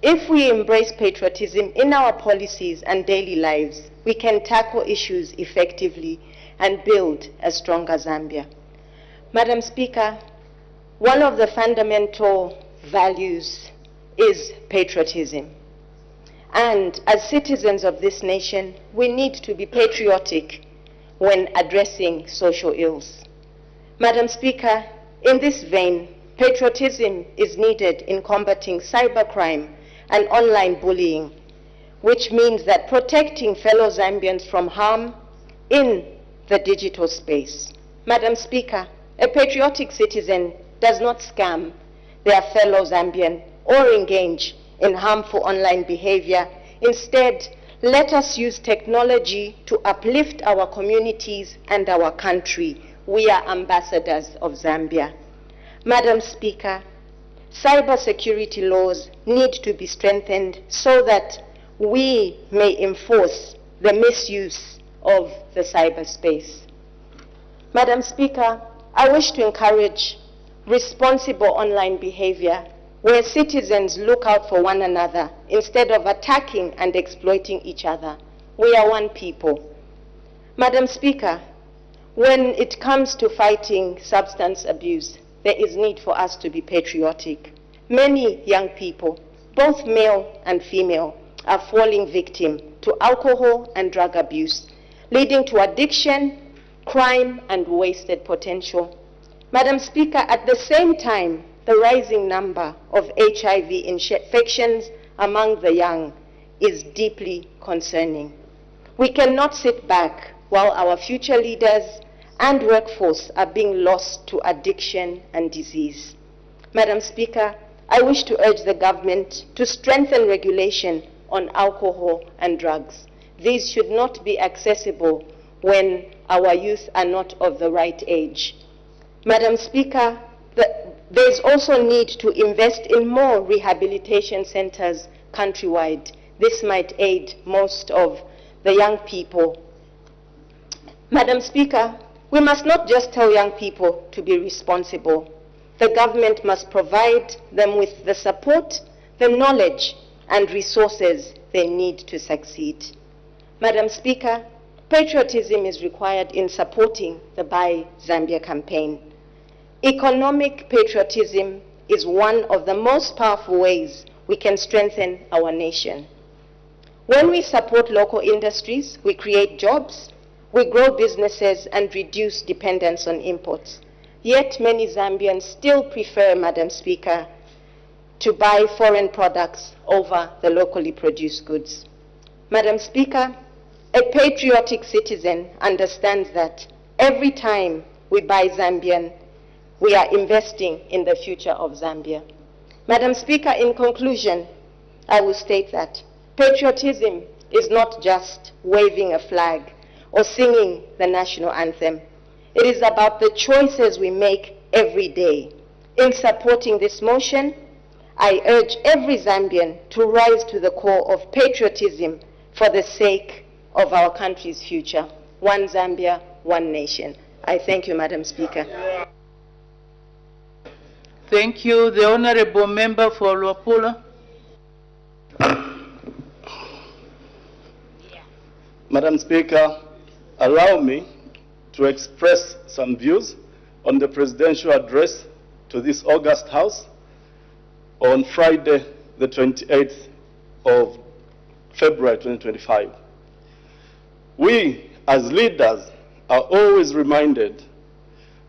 If we embrace patriotism in our policies and daily lives, we can tackle issues effectively and build a stronger Zambia. Madam Speaker, one of the fundamental values is patriotism. And as citizens of this nation, we need to be patriotic when addressing social ills. Madam Speaker, in this vein, patriotism is needed in combating cybercrime and online bullying, which means that protecting fellow Zambians from harm in the digital space. Madam Speaker, a patriotic citizen does not scam their fellow Zambian or engage in harmful online behavior. Instead, let us use technology to uplift our communities and our country. We are ambassadors of Zambia. Madam Speaker, cybersecurity laws need to be strengthened so that we may enforce the misuse of the cyberspace. Madam Speaker, I wish to encourage responsible online behavior where citizens look out for one another instead of attacking and exploiting each other. We are one people. Madam Speaker, when it comes to fighting substance abuse, there is need for us to be patriotic. Many young people, both male and female, are falling victim to alcohol and drug abuse, leading to addiction, crime, and wasted potential. Madam Speaker, at the same time, the rising number of HIV infections among the young is deeply concerning. We cannot sit back while our future leaders and workforce are being lost to addiction and disease. Madam Speaker, I wish to urge the government to strengthen regulation on alcohol and drugs. These should not be accessible when our youth are not of the right age. Madam Speaker, there is also need to invest in more rehabilitation centers countrywide. This might aid most of the young people. Madam Speaker, We must not just tell young people to be responsible. The government must provide them with the support, the knowledge, and resources they need to succeed. Madam Speaker, patriotism is required in supporting the Buy Zambia campaign. Economic patriotism is one of the most powerful ways we can strengthen our nation. When we support local industries, we create jobs, we grow businesses and reduce dependence on imports. Yet many Zambians still prefer, Madam Speaker, to buy foreign products over the locally produced goods. Madam Speaker, a patriotic citizen understands that every time we buy Zambian, we are investing in the future of Zambia. Madam Speaker, in conclusion, I will state that patriotism is not just waving a flag or singing the national anthem. It is about the choices we make every day. In supporting this motion, I urge every Zambian to rise to the call of patriotism for the sake of our country's future. One Zambia, one nation. I thank you, Madam Speaker. Thank you. The Honorable Member for Luapula. Madam Speaker, allow me to express some views on the presidential address to this August House on Friday, the 28th of February 2025. We, as leaders, are always reminded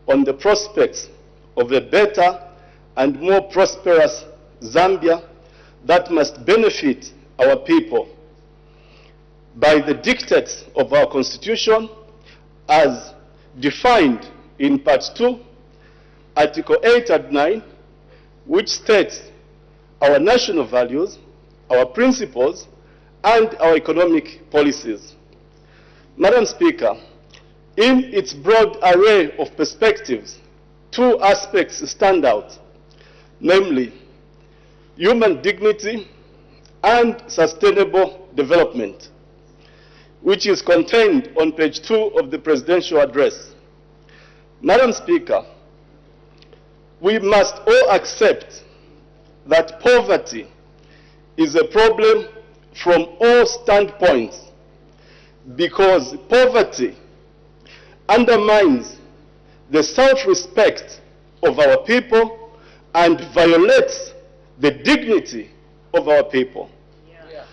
on the prospects of a better and more prosperous Zambia that must benefit our people by the dictates of our Constitution as defined in Part 2, Article 8 and 9, which states our national values, our principles, and our economic policies. Madam Speaker, in its broad array of perspectives, two aspects stand out, namely human dignity and sustainable development, which is contained on page 2 of the presidential address. Madam Speaker, we must all accept that poverty is a problem from all standpoints, because poverty undermines the self-respect of our people and violates the dignity of our people. Yeah.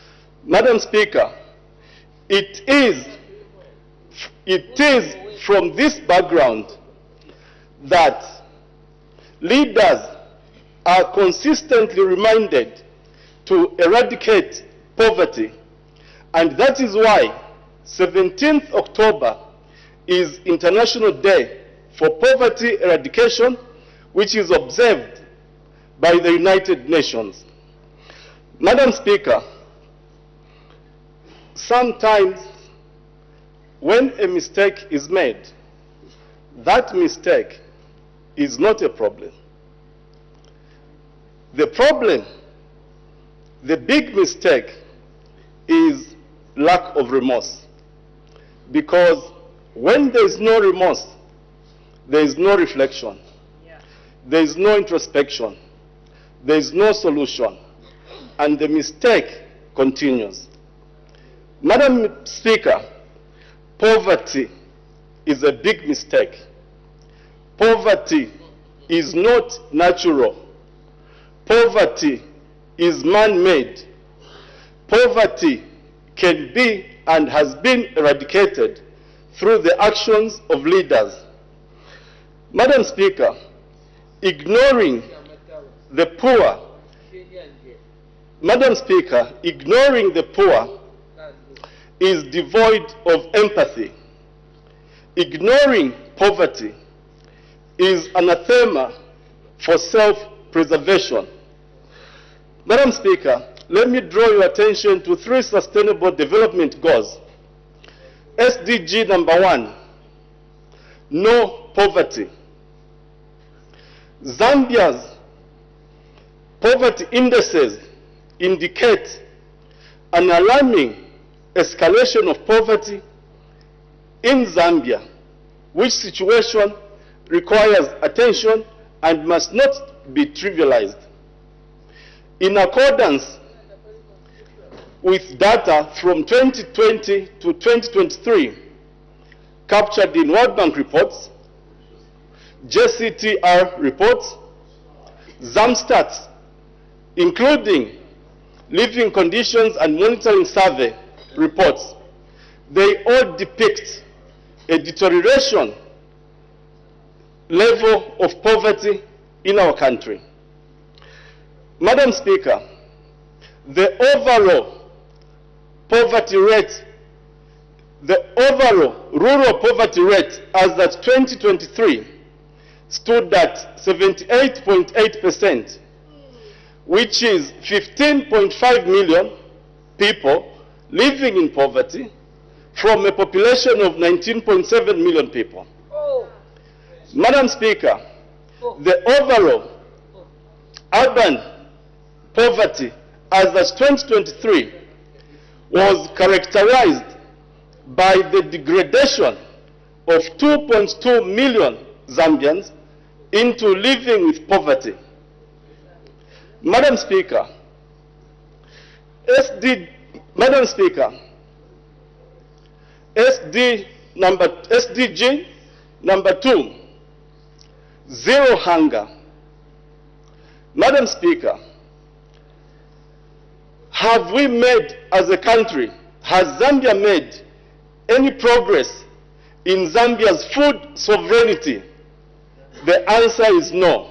Madam Speaker, it is from this background that leaders are consistently reminded to eradicate poverty, and that is why 17th October is International Day for Poverty Eradication, which is observed by the United Nations. Madam Speaker, sometimes when a mistake is made, that mistake is not a problem. The problem, the big mistake, is lack of remorse. Because when there is no remorse, there is no reflection, there is no introspection, there is no solution, and the mistake continues. Madam Speaker, poverty is a big mistake. Poverty is not natural. Poverty is man-made. Poverty can be and has been eradicated through the actions of leaders. Madam Speaker, ignoring the poor, Madam Speaker, ignoring the poor is devoid of empathy. Ignoring poverty is anathema for self-preservation. Madam Speaker, let me draw your attention to 3 sustainable development goals. SDG number 1, no poverty. Zambia's poverty indices indicate an alarming escalation of poverty in Zambia, which situation requires attention and must not be trivialized. In accordance with data from 2020 to 2023, captured in World Bank reports, JCTR reports, ZAMStats, including living conditions and monitoring survey reports, they all depict a deterioration level of poverty in our country. Madam Speaker, the overall poverty rate, the overall rural poverty rate as at 2023 stood at 78.8%, which is 15.5 million people living in poverty from a population of 19.7 million people. Madam Speaker, the overall urban poverty as at 2023 was characterized by the degradation of 2.2 million Zambians into living with poverty. Madam Speaker, SDG number 2, zero hunger. Madam Speaker, have we made as a country, has Zambia made any progress in Zambia's food sovereignty? The answer is no.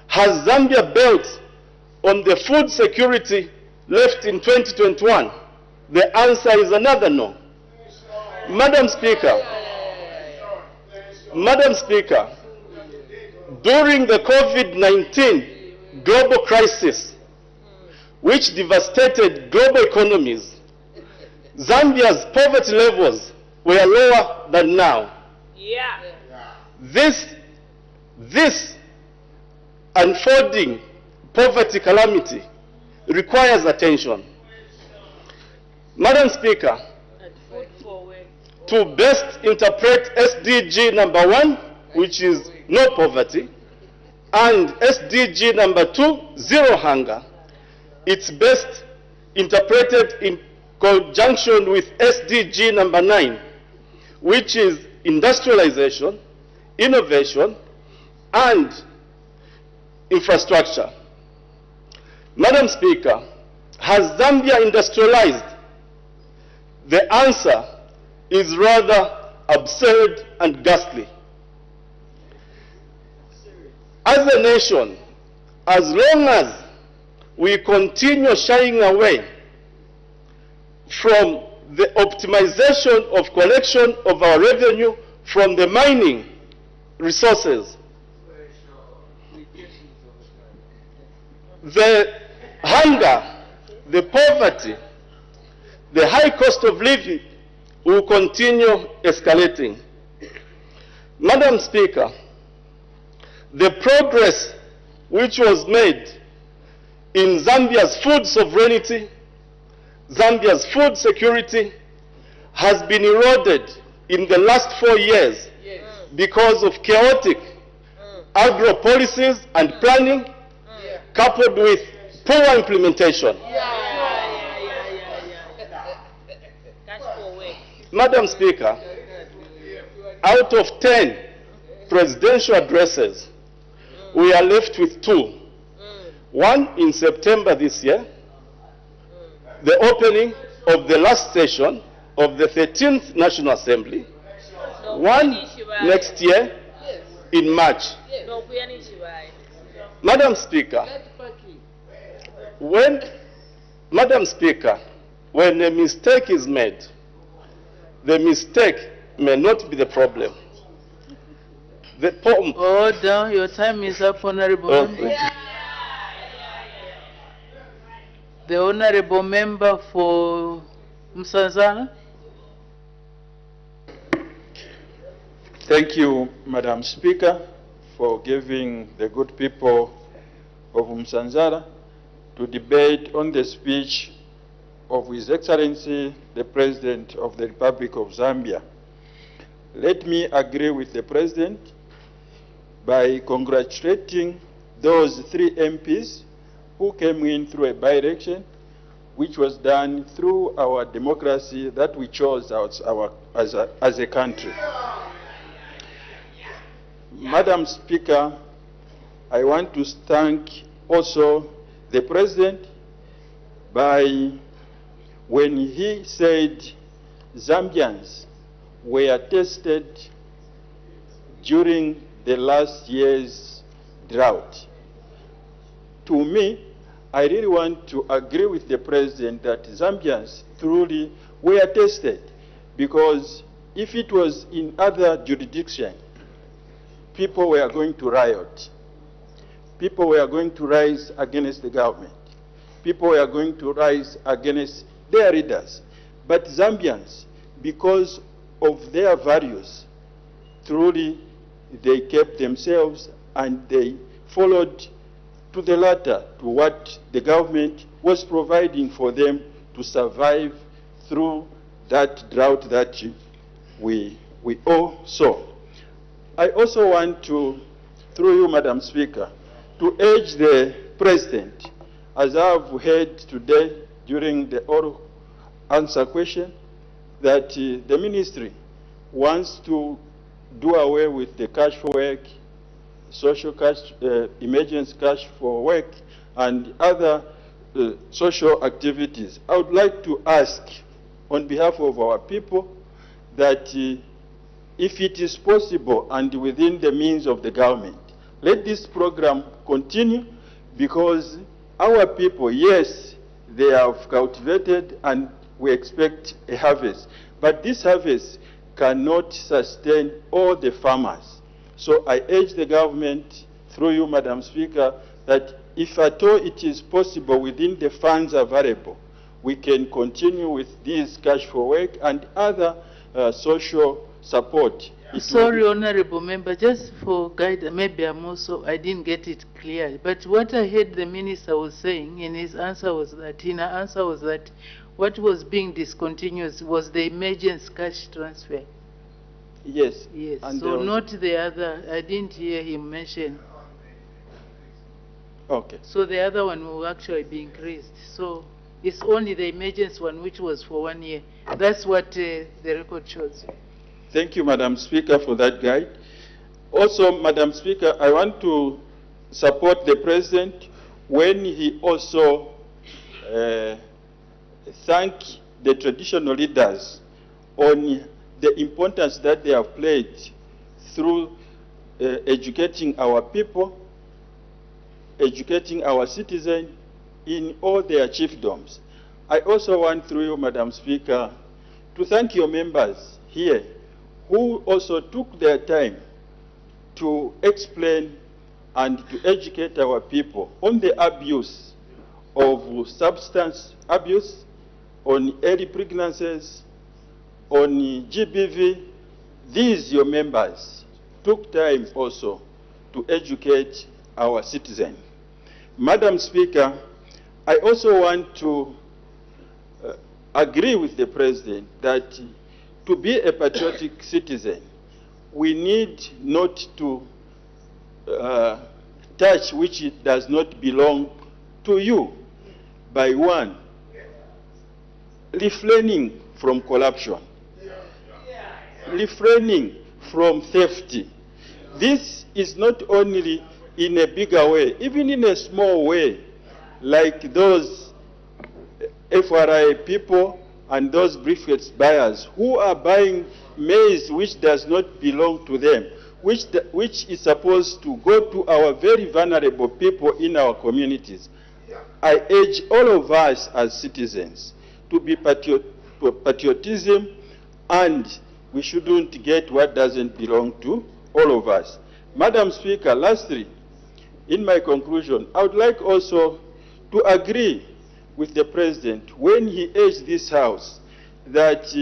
Has Zambia built on the food security left in 2021? The answer is another no. Madam Speaker, during the COVID-19 global crisis, which devastated global economies, Zambia's poverty levels were lower than now. This unfolding poverty calamity requires attention. Madam Speaker, to best interpret SDG number 1, which is no poverty, and SDG number 2, zero hunger, it's best interpreted in conjunction with SDG number 9, which is industrialization, innovation, and infrastructure. Madam Speaker, has Zambia industrialized? The answer is rather absurd and ghastly. As a nation, as long as we continue shying away from the optimization of collection of our revenue from the mining resources, the hunger, the poverty, the high cost of living will continue escalating. Madam Speaker, the progress which was made in Zambia's food sovereignty, Zambia's food security, has been eroded in the last 4 years because of chaotic agro policies and planning coupled with poor implementation. Madam Speaker, out of 10 presidential addresses, we are left with 2. One in September this year, the opening of the last session of the 13th National Assembly. One next year in March. Madam Speaker, when a mistake is made, the mistake may not be the problem. Order, your time is up, Honorable Member. The Honorable Member for Msanzana. Thank you, Madam Speaker, for giving the good people of Msanzara to debate on the speech of His Excellency, the President of the Republic of Zambia. let me agree with the President by congratulating those 3 MPs who came in through a by-election, which was done through our democracy that we chose as a country. Madam Speaker, I want to thank also the President by when he said Zambians were tested during the last year's drought. To me, I really want to agree with the President that Zambians truly were tested, because if it was in other jurisdictions, people were going to riot. People were going to rise against the government. People were going to rise against their leaders. But Zambians, because of their values, truly they kept themselves and they followed to the latter, to what the government was providing for them to survive through that drought that we all saw. I also want to, through you, Madam Speaker, to urge the President, as I've heard today during the oral answer question, that the ministry wants to do away with the cash for work, social cash, emergency cash for work, and other social activities. I would like to ask, on behalf of our people, that if it is possible and within the means of the government, let this program continue, because our people, yes, they have cultivated and we expect a harvest, but this harvest cannot sustain all the farmers. So I urge the government, through you, Madam Speaker, that if at all it is possible within the funds available, we can continue with this cash for work and other social support. Sorry, Honorable Member, just for guidance, maybe I didn't get it clear, but what I heard the Minister was saying in his answer was that, what was being discontinued was the emergency cash transfer. Yes. Yes, and so not the other. I didn't hear him mention. Okay. So the other one will actually be increased. So it's only the emergency one, which was for 1 year. That's what the record shows. Thank you, Madam Speaker, for that guide. Also, Madam Speaker, I want to support the President when he also thanked the traditional leaders on the importance that they have played through educating our people, educating our citizens in all their chiefdoms. I also want, through you, Madam Speaker, to thank your members here who also took their time to explain and to educate our people on the abuse of substance abuse, on early pregnancies, on GBV. These, your members, took time also to educate our citizens. Madam Speaker, I also want to agree with the President that to be a patriotic citizen, we need not to touch which it does not belong to you. By one, refraining from corruption, refraining from theft. This is not only in a bigger way, even in a small way, like those FRI people and those briefcase buyers who are buying maize which does not belong to them, which is supposed to go to our very vulnerable people in our communities. I urge all of us as citizens to be patriotism, and we shouldn't get what doesn't belong to all of us. Madam Speaker, lastly, in my conclusion, I would like also to agree with the President when he urged this House that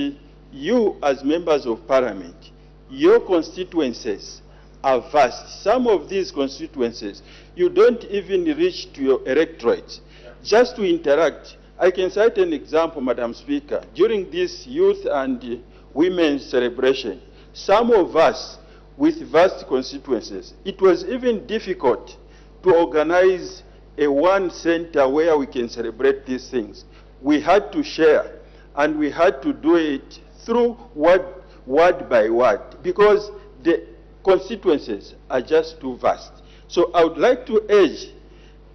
you, as members of Parliament, your constituencies are vast. Some of these constituencies, you don't even reach to your electorate just to interact. I can cite an example, Madam Speaker. During this youth and women's celebration, some of us with vast constituencies, it was even difficult to organize a one center where we can celebrate these things. We had to share, and we had to do it through word by word, because the constituencies are just too vast. So I would like to urge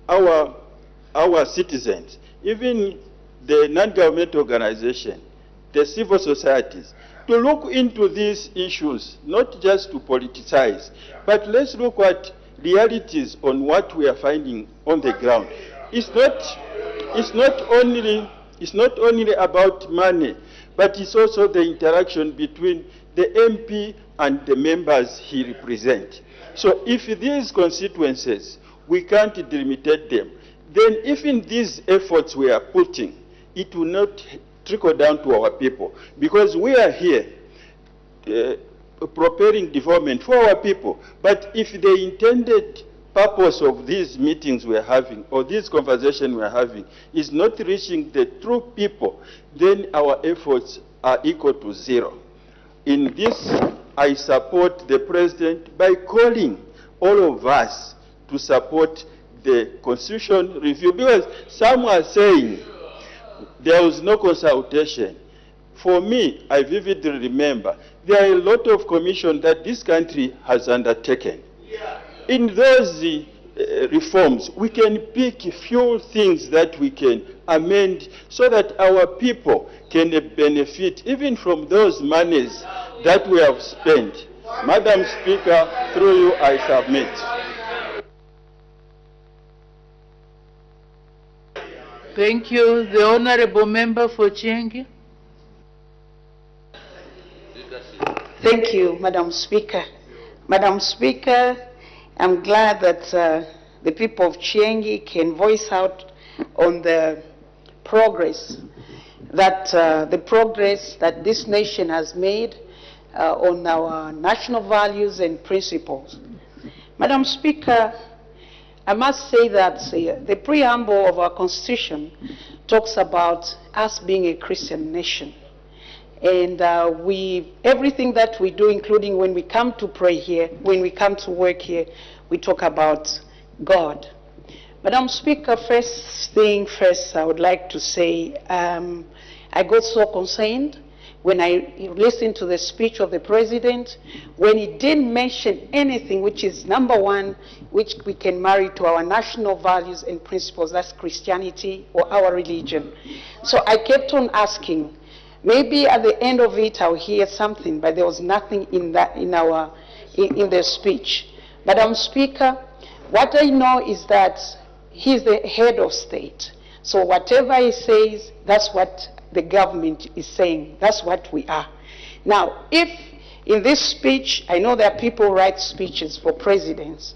our citizens, even the non-government organization, the civil societies, to look into these issues, not just to politicize, but let's look at realities on what we are finding on the ground. It's not only about money, but it's also the interaction between the MP and the members he represents. So if these constituencies, we can't delimitate them, then even these efforts we are putting, it will not trickle down to our people, because we are here preparing development for our people. But if the intended purpose of these meetings we are having, or this conversation we are having, is not reaching the true people, then our efforts are equal to zero. In this, I support the President by calling all of us to support the Constitution review, because some are saying there was no consultation. For me, I vividly remember there are a lot of commissions that this country has undertaken. In those reforms, we can pick a few things that we can amend so that our people can benefit even from those monies that we have spent. Madam Speaker, through you, I submit. Thank you. The Honorable Member for Chiengi. Thank you, Madam Speaker. Madam Speaker, I'm glad that the people of Chiengi can voice out on the progress that this nation has made on our national values and principles. Madam Speaker, I must say that the preamble of our Constitution talks about us being a Christian nation. And everything that we do, including when we come to pray here, when we come to work here, we talk about God. Madam Speaker, first thing first, I would like to say I got so concerned when I listened to the speech of the President, when he didn't mention anything which is number one, which we can marry to our national values and principles, that's Christianity or our religion. So I kept on asking, maybe at the end of it I'll hear something, but there was nothing in the speech. Madam Speaker, what I know is that he's the head of state. So whatever he says, that's what the government is saying. That's what we are. Now, if in this speech, I know that people write speeches for presidents.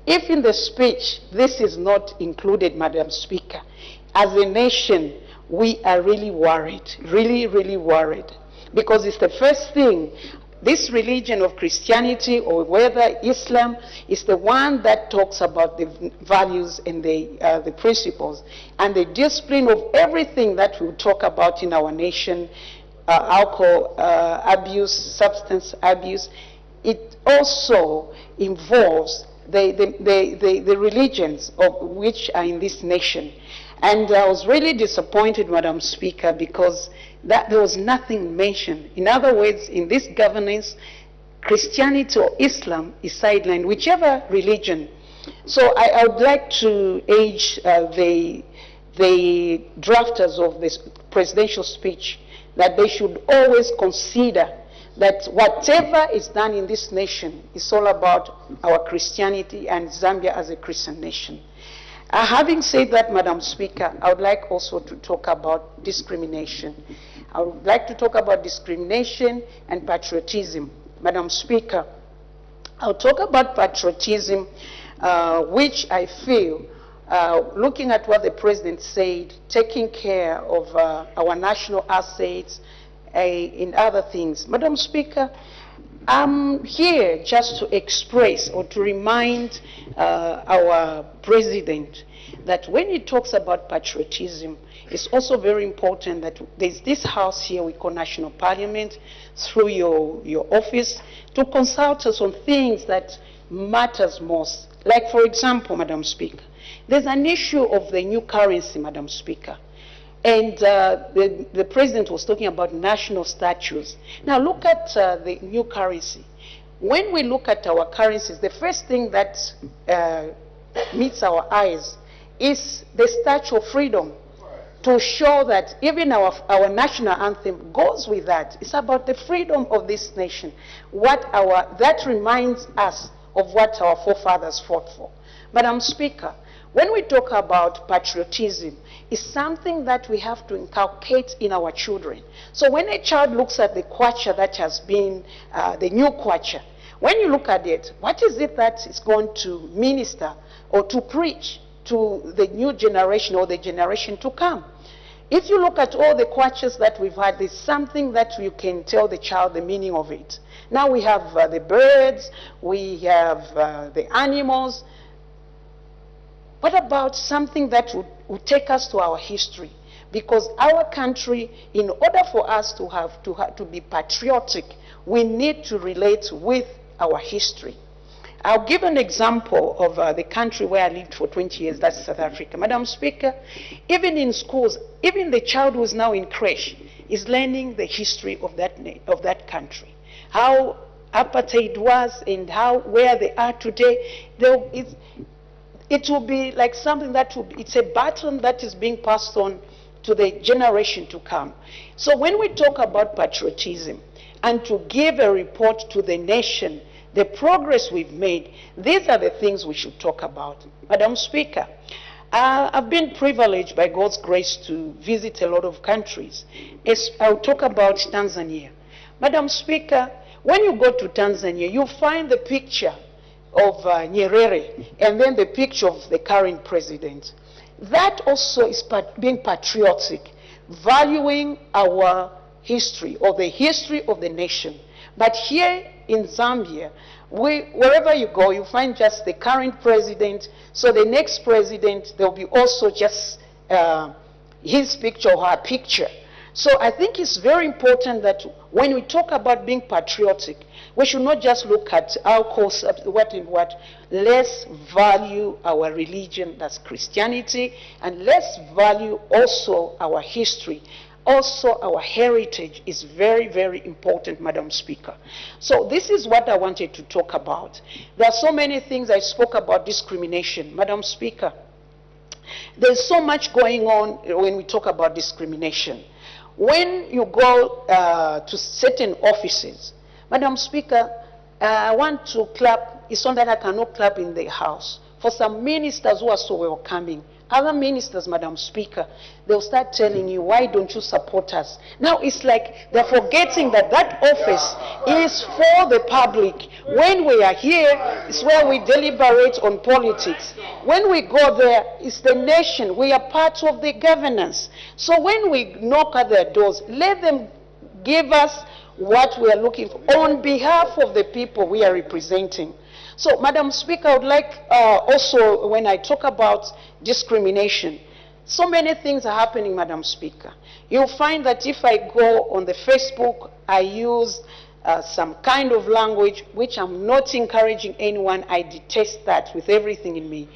If in the speech this is not included, Madam Speaker, as a nation, we are really worried, really, really worried. Because it's the first thing, this religion of Christianity or whether Islam is the one that talks about the values and the principles and the discipline of everything that we talk about in our nation, alcohol abuse, substance abuse. It also involves the religions of which are in this nation. And I was really disappointed, Madam Speaker, because there was nothing mentioned. In other words, in this governance, Christianity or Islam is sidelined, whichever religion. So I would like to urge the drafters of this presidential speech that they should always consider that whatever is done in this nation is all about our Christianity and Zambia as a Christian nation. Having said that, Madam Speaker, I would like also to talk about discrimination. I would like to talk about discrimination and patriotism. Madam Speaker, I'll talk about patriotism, which I feel, looking at what the President said, taking care of our national assets and other things. Madam Speaker, I'm here just to express or to remind our president that when he talks about patriotism, it's also very important that there's this house here we call National Parliament, through your office, to consult us on things that matters most. Like, for example, Madam Speaker, there's an issue of the new currency, Madam Speaker. And the president was talking about national statues. Now look at the new currency. When we look at our currencies, the first thing that meets our eyes is the Statue of Freedom, to show that even our national anthem goes with that. It's about the freedom of this nation. That reminds us of what our forefathers fought for. Madam Speaker, when we talk about patriotism, it's something that we have to inculcate in our children. So when a child looks at the kwacha that has been the new kwacha, when you look at it, what is it that is going to minister or to preach to the new generation or the generation to come? If you look at all the kwachas that we've had, there's something that you can tell the child the meaning of it. Now we have the birds, we have the animals. What about something that would take us to our history? Because our country, in order for us to be patriotic, we need to relate with our history. I'll give an example of the country where I lived for 20 years, that's South Africa. Madam Speaker, even in schools, even the child who is now in creche is learning the history of that country. How apartheid was and where they are today. It will be like something it's a baton that is being passed on to the generation to come. So when we talk about patriotism and to give a report to the nation, the progress we've made, these are the things we should talk about. Madam Speaker, I've been privileged by God's grace to visit a lot of countries. I'll talk about Tanzania. Madam Speaker, when you go to Tanzania, you find the picture of Nyerere and then the picture of the current president. That also is being patriotic, valuing our history or the history of the nation. But here in Zambia, wherever you go, you find just the current president. So the next president, there will be also just his picture or her picture. So I think it's very important that when we talk about being patriotic, we should not just look at our course of what and what. Let's value our religion, that's Christianity, and let's value also our history. Also, our heritage is very, very important, Madam Speaker. So this is what I wanted to talk about. There are so many things. I spoke about discrimination. Madam Speaker, there's so much going on when we talk about discrimination. When you go to certain offices, Madam Speaker, I want to clap. It's not that I cannot clap in the House. For some ministers who are so welcoming, other ministers, Madam Speaker, they'll start telling you, why don't you support us? Now it's like they're forgetting that that office is for the public. When we are here, it's where we deliberate on politics. When we go there, it's the nation. We are part of the governance. So when we knock at their doors, let them give us what we are looking for on behalf of the people we are representing. So, Madam Speaker, I would like also, when I talk about discrimination, so many things are happening, Madam Speaker. You'll find that if I go on the Facebook, I use some kind of language which I'm not encouraging anyone. I detest that with everything in me.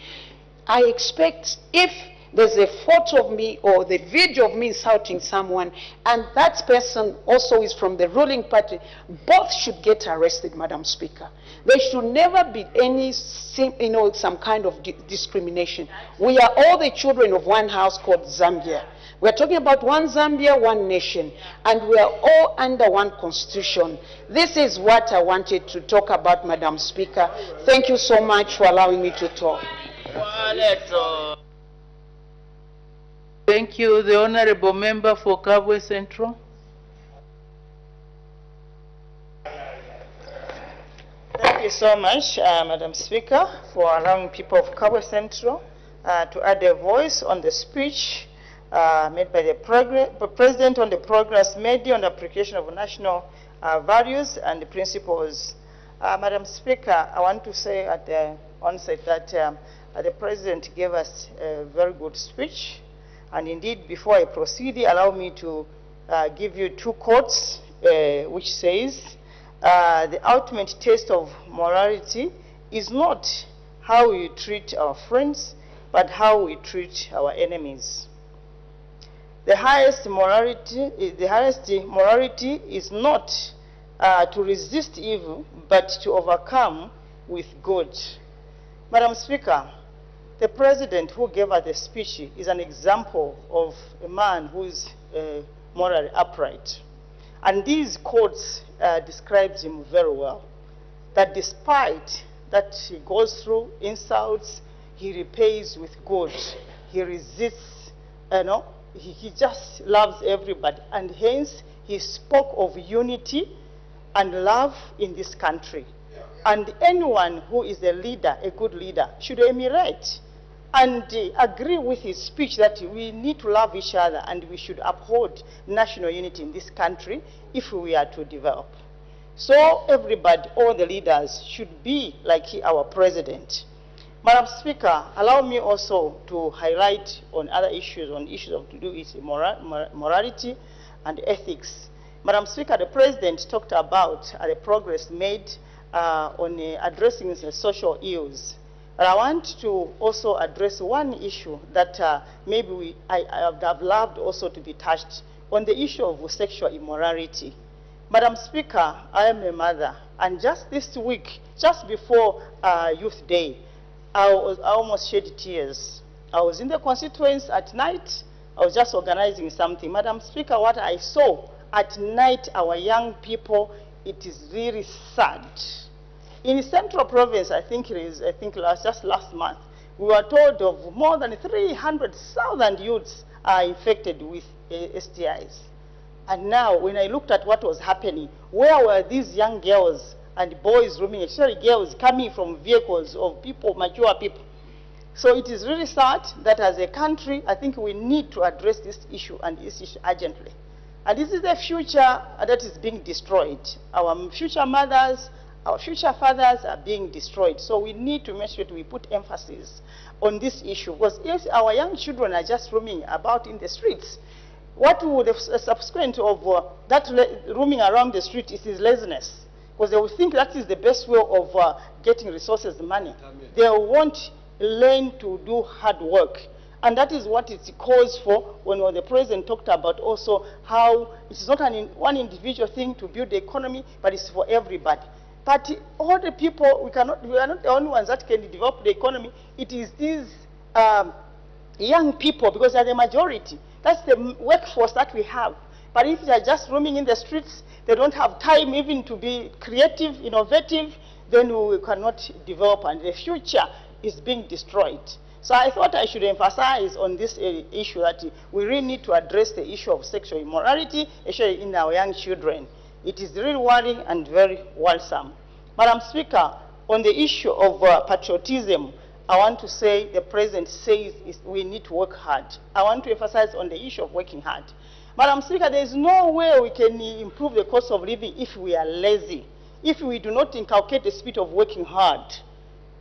I expect if there's a photo of me or the video of me insulting someone, and that person also is from the ruling party, both should get arrested, Madam Speaker. There should never be any, some kind of discrimination. We are all the children of one house called Zambia. We're talking about one Zambia, one nation, and we are all under one constitution. This is what I wanted to talk about, Madam Speaker. Thank you so much for allowing me to talk. Thank you. The Honorable Member for Kabwe Central. Thank you so much, Madam Speaker, for allowing people of Kabwe Central to add their voice on the speech made by the President on the progress made on the application of national values and principles. Madam Speaker, I want to say at the onset that the President gave us a very good speech. And indeed, before I proceed, allow me to give you two quotes, which says, the ultimate test of morality is not how we treat our friends, but how we treat our enemies. The highest morality is not to resist evil, but to overcome with good. Madam Speaker, the President who gave us the speech is an example of a man who is morally upright. And these quotes describes him very well. That despite that he goes through insults, he repays with good. He resists, he just loves everybody. And hence, he spoke of unity and love in this country. And anyone who is a leader, a good leader, should emulate and agree with his speech that we need to love each other and we should uphold national unity in this country if we are to develop. So everybody, all the leaders, should be like our President. Madam Speaker, allow me also to highlight on other issues, on issues of to do with morality and ethics. Madam Speaker, the President talked about the progress made on addressing the social ills. But I want to also address one issue that maybe I would have loved also to be touched on, the issue of sexual immorality. Madam Speaker, I am a mother, and just this week, just before Youth Day, I almost shed tears. I was in the constituents at night. I was just organizing something. Madam Speaker, what I saw at night, our young people, it is really sad. In the Central Province, I think just last month, we were told of more than 300,000 youths are infected with STIs. And now, when I looked at what was happening, where were these young girls and boys roaming, especially girls coming from vehicles of people, mature people? So it is really sad that as a country, I think we need to address this issue and this issue urgently. And this is the future that is being destroyed. Our future mothers, our future fathers are being destroyed. So we need to make sure that we put emphasis on this issue. Because if our young children are just roaming about in the streets, what would a subsequent of that roaming around the street is laziness. Because they will think that is the best way of getting resources, money. They won't learn to do hard work. And that is what it calls for when the President talked about also how it's not one individual thing to build the economy, but it's for everybody. But all the people, we are not the only ones that can develop the economy. It is these young people, because they are the majority. That's the workforce that we have. But if they are just roaming in the streets, they don't have time even to be creative, innovative, then we cannot develop, and the future is being destroyed. So I thought I should emphasize on this issue that we really need to address the issue of sexual immorality, especially in our young children. It is really worrying and very worrisome. Madam Speaker, on the issue of patriotism, I want to say the President says we need to work hard. I want to emphasize on the issue of working hard. Madam Speaker, there is no way we can improve the cost of living if we are lazy, if we do not inculcate the spirit of working hard.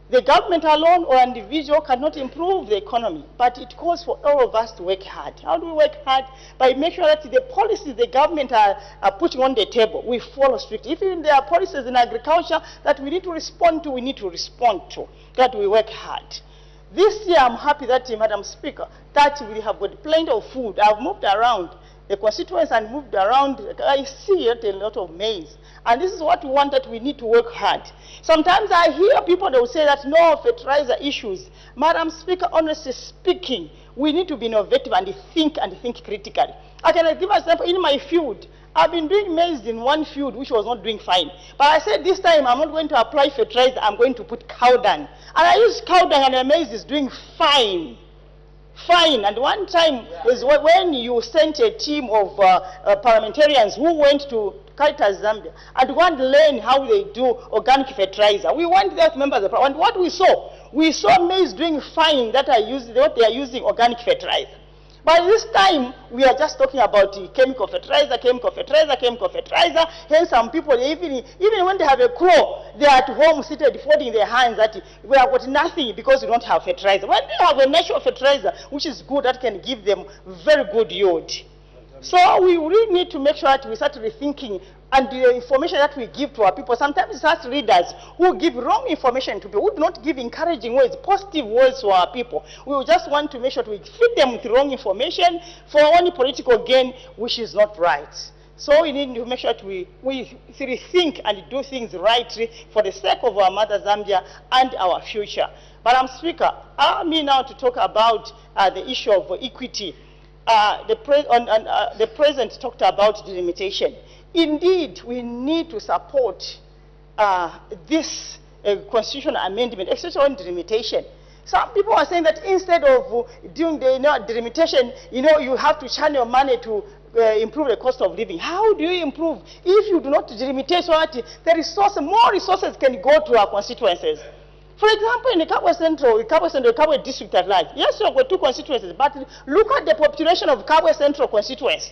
The government alone or individual cannot improve the economy, but it calls for all of us to work hard. How do we work hard? By making sure that the policies the government are putting on the table, we follow strictly. If even there are policies in agriculture that we need to respond to, we need to respond to, that we work hard. This year, I'm happy that, Madam Speaker, that we have got plenty of food. I've moved around the constituents and moved around. I see a lot of maize. And this is what we want, that we need to work hard. Sometimes I hear people, they will say that no fertilizer issues. Madam Speaker, honestly speaking, we need to be innovative and think critically. I can give an example. In my field, I've been doing maize in one field which was not doing fine. But I said this time I'm not going to apply fertilizer, I'm going to put cow dung. And I used cow dung and the maize is doing fine. Fine. And one time is when you sent a team of parliamentarians who went to Zambia and want to learn how they do organic fertilizer. We went there with members of Parliament. And what we saw maize doing fine that what they are using organic fertilizer. By this time, we are just talking about chemical fertilizer, hence some people, even when they have a crow, they are at home seated folding their hands that we have got nothing because we don't have fertilizer. When they have a natural fertilizer, which is good, that can give them very good yield. So we really need to make sure that we start rethinking and the information that we give to our people. Sometimes it's us leaders who give wrong information to people, who do not give encouraging words, positive words to our people. We just want to make sure that we feed them with wrong information for only political gain, which is not right. So we need to make sure that we rethink and do things rightly for the sake of our mother Zambia and our future. Madam Speaker, allow me now to talk about the issue of equity. The President talked about delimitation. Indeed, we need to support this constitutional amendment, especially on delimitation. Some people are saying that instead of doing the delimitation, you have to channel money to improve the cost of living. How do you improve if you do not delimitate so that more resources can go to our constituencies? For example, in the Kabwe Central, Kabwe district at large, yes, you have got 2 constituencies, but look at the population of Kabwe Central constituency.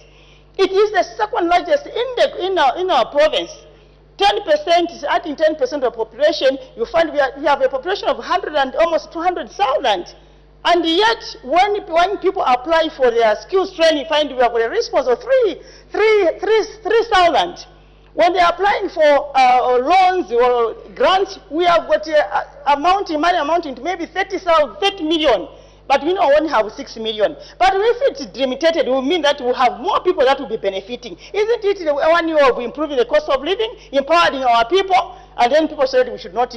It is the second largest in our province. 10%, adding 10% of the population, you find we have a population of almost 200,000. And yet, when people apply for their skills training, find we have a response of 3,000. When they are applying for loans or grants, we have got money amounting to maybe 30 million. But we only have 6 million. But if it's delimited, it will mean that we have more people that will be benefiting. Isn't it the 1 year of improving the cost of living, empowering our people? And then people said we should not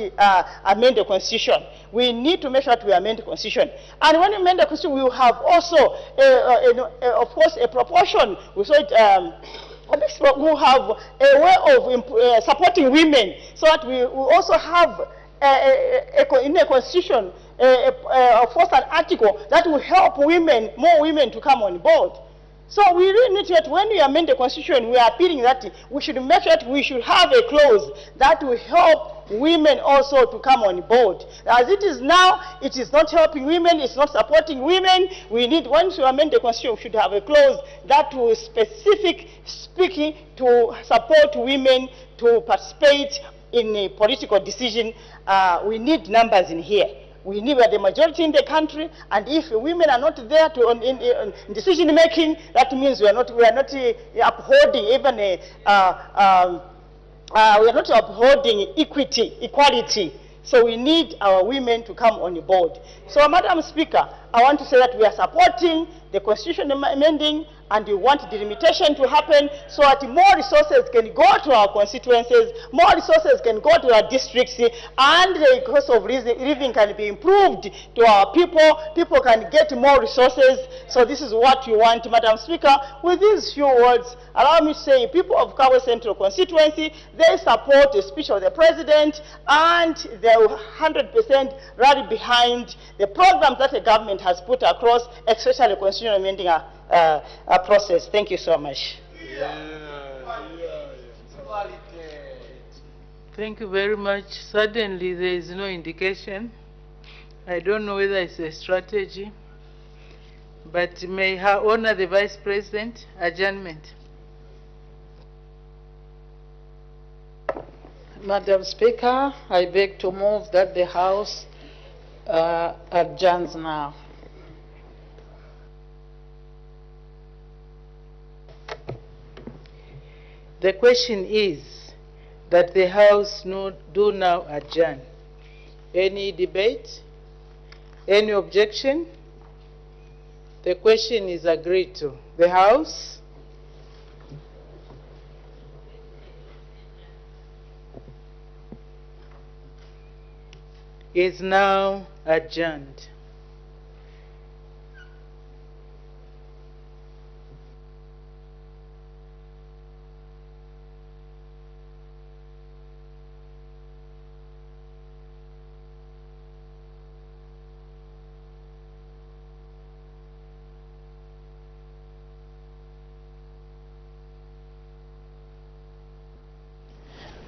amend the constitution. We need to make sure that we amend the constitution. And when we amend the constitution, we will have also, of course, a proportion. We saw it. We have a way of supporting women, so that we also have in the constitution force an article that will help women, more women to come on board. So we really need to, when we amend the constitution, we are appealing that we should make sure that we should have a clause that will help women also to come on board. As it is now, it is not helping women, it's not supporting women. We need, once we amend the constitution, we should have a clause that will speaking to support women to participate in a political decision. We need numbers in here. We need the majority in the country, and if women are not there in decision making, that means we are not upholding even we are not upholding equality. So we need our women to come on board. So, Madam Speaker, I want to say that we are supporting the constitution amending, and we want delimitation to happen so that more resources can go to our constituencies, more resources can go to our districts, and the cost of living can be improved to our people. People can get more resources. So this is what we want, Madam Speaker. With these few words, allow me to say, people of Kabwe Central constituency, they support the speech of the President, and they 100% rally behind the programs that the government has put across, especially the constitutional amending process. Thank you so much. Thank you very much. Suddenly there is no indication. I don't know whether it's a strategy, but may Her Honor the Vice President adjournment. Madam Speaker, I beg to move that the House adjourns now. The question is that the House do now adjourn. Any debate? Any objection? The question is agreed to. The House? Is now adjourned.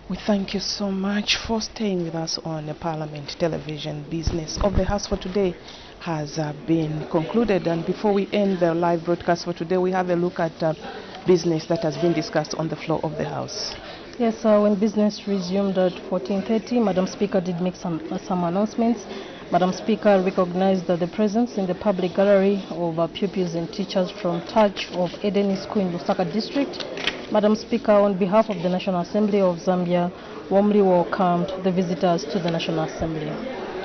We thank you so much for staying with us on the Parliament Television Business of the House for today. has been concluded. And before we end the live broadcast for today, we have a look at business that has been discussed on the floor of the House. Yes, when business resumed at 14:30, Madam Speaker did make some announcements. Madam Speaker recognized the presence in the public gallery of pupils and teachers from Touch of Eden School in Lusaka District. Madam Speaker, on behalf of the National Assembly of Zambia, warmly welcomed the visitors to the National Assembly.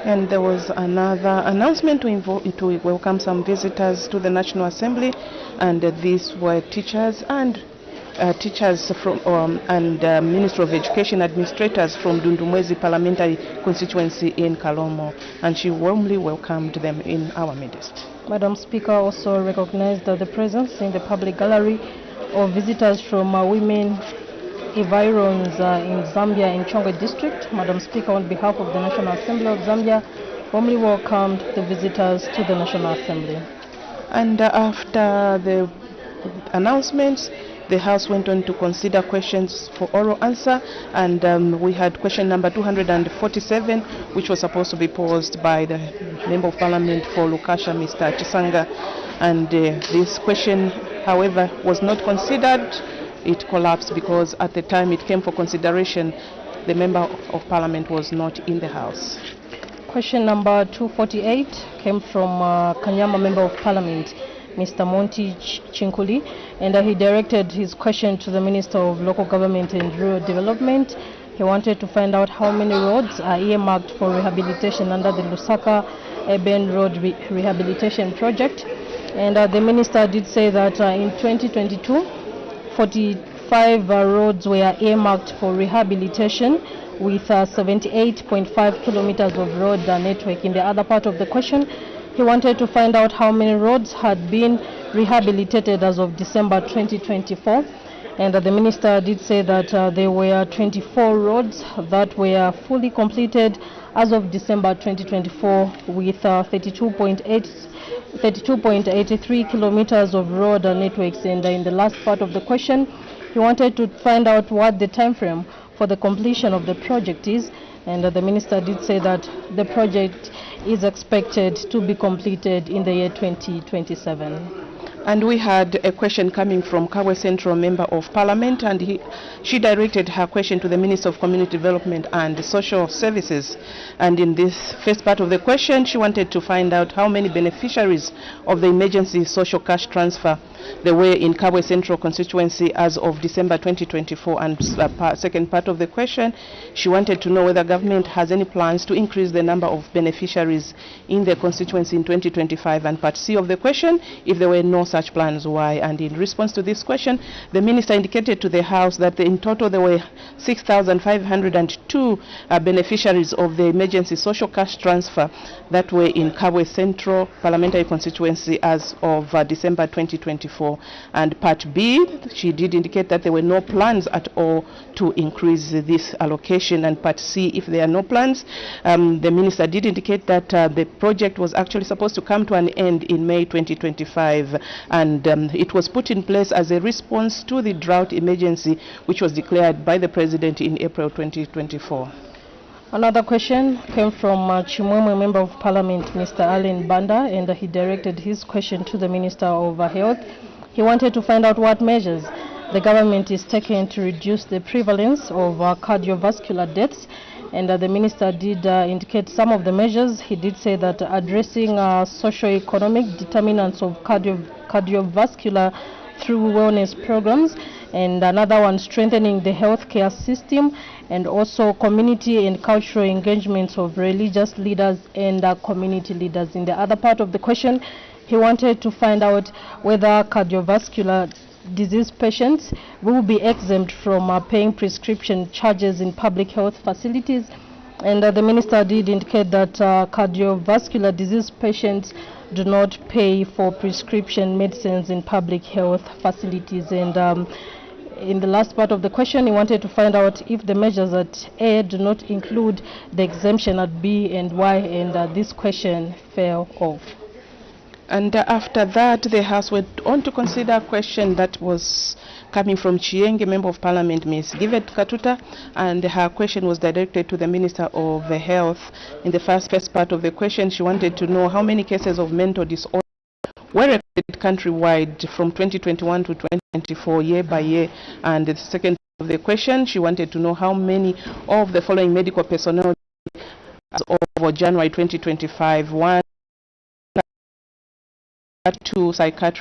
And there was another announcement to welcome some visitors to the National Assembly, and these were teachers and from Ministry of Education administrators from Dundumwezi Parliamentary constituency in Kalomo, and she warmly welcomed them in our midst. Madam Speaker also recognized the presence in the public gallery of visitors from women environs in Zambia in Chongwe District. Madam Speaker, on behalf of the National Assembly of Zambia, warmly welcomed the visitors to the National Assembly. And after the announcements, the House went on to consider questions for oral answer, and we had question number 247, which was supposed to be posed by the Member of Parliament for Lukasha, Mr. Chisanga, and this question, however, was not considered. It collapsed because at the time it came for consideration, the Member of Parliament was not in the House. Question number 248 came from Kanyama Member of Parliament, Mr. Monty Chinkuli, and he directed his question to the Minister of Local Government and Rural Development. He wanted to find out how many roads are earmarked for rehabilitation under the Lusaka Urban Road Rehabilitation Project. And the Minister did say that in 2022, 45 roads were earmarked for rehabilitation, with 78.5 kilometers of road network. In the other part of the question, he wanted to find out how many roads had been rehabilitated as of December 2024. And the Minister did say that there were 24 roads that were fully completed as of December 2024, with 32.83 kilometers of road networks. And in the last part of the question, he wanted to find out what the time frame for the completion of the project is, and the Minister did say that the project is expected to be completed in the year 2027. And we had a question coming from Kabwe Central Member of Parliament, and she directed her question to the Minister of Community Development and Social Services. And in this first part of the question, she wanted to find out how many beneficiaries of the emergency social cash transfer there were in Kabwe Central constituency as of December 2024. And second part of the question, she wanted to know whether government has any plans to increase the number of beneficiaries in the constituency in 2025. And part C of the question, if there were no such plans, why? And in response to this question, the Minister indicated to the House that in total there were 6,502 beneficiaries of the emergency social cash transfer that were in Kabwe Central Parliamentary constituency as of December 2024. And part B, she did indicate that there were no plans at all to increase this allocation. And part C, if there are no plans, the Minister did indicate that the project was actually supposed to come to an end in May 2025, and it was put in place as a response to the drought emergency which was declared by the President in April 2024. Another question came from Chimwemwe Member of Parliament, Mr. Allen Banda, and he directed his question to the Minister of Health. He wanted to find out what measures the government is taking to reduce the prevalence of cardiovascular deaths. And the Minister did indicate some of the measures. He did say that addressing socio-economic determinants of cardiovascular through wellness programs, and another one, strengthening the healthcare system, and also community and cultural engagements of religious leaders and community leaders. In the other part of the question, he wanted to find out whether cardiovascular disease patients will be exempt from paying prescription charges in public health facilities. And the Minister did indicate that cardiovascular disease patients do not pay for prescription medicines in public health facilities. And in the last part of the question, he wanted to find out if the measures at A do not include the exemption at B and why, and this question fell off. And after that, the House went on to consider a question that was coming from Chienge, Member of Parliament, Ms. Givet Katuta, and her question was directed to the Minister of Health. In the first part of the question, she wanted to know how many cases of mental disorder were recorded countrywide from 2021 to 2024, year by year. And the second part of the question, she wanted to know how many of the following medical personnel as of January 2025, 1, 2 psychiatric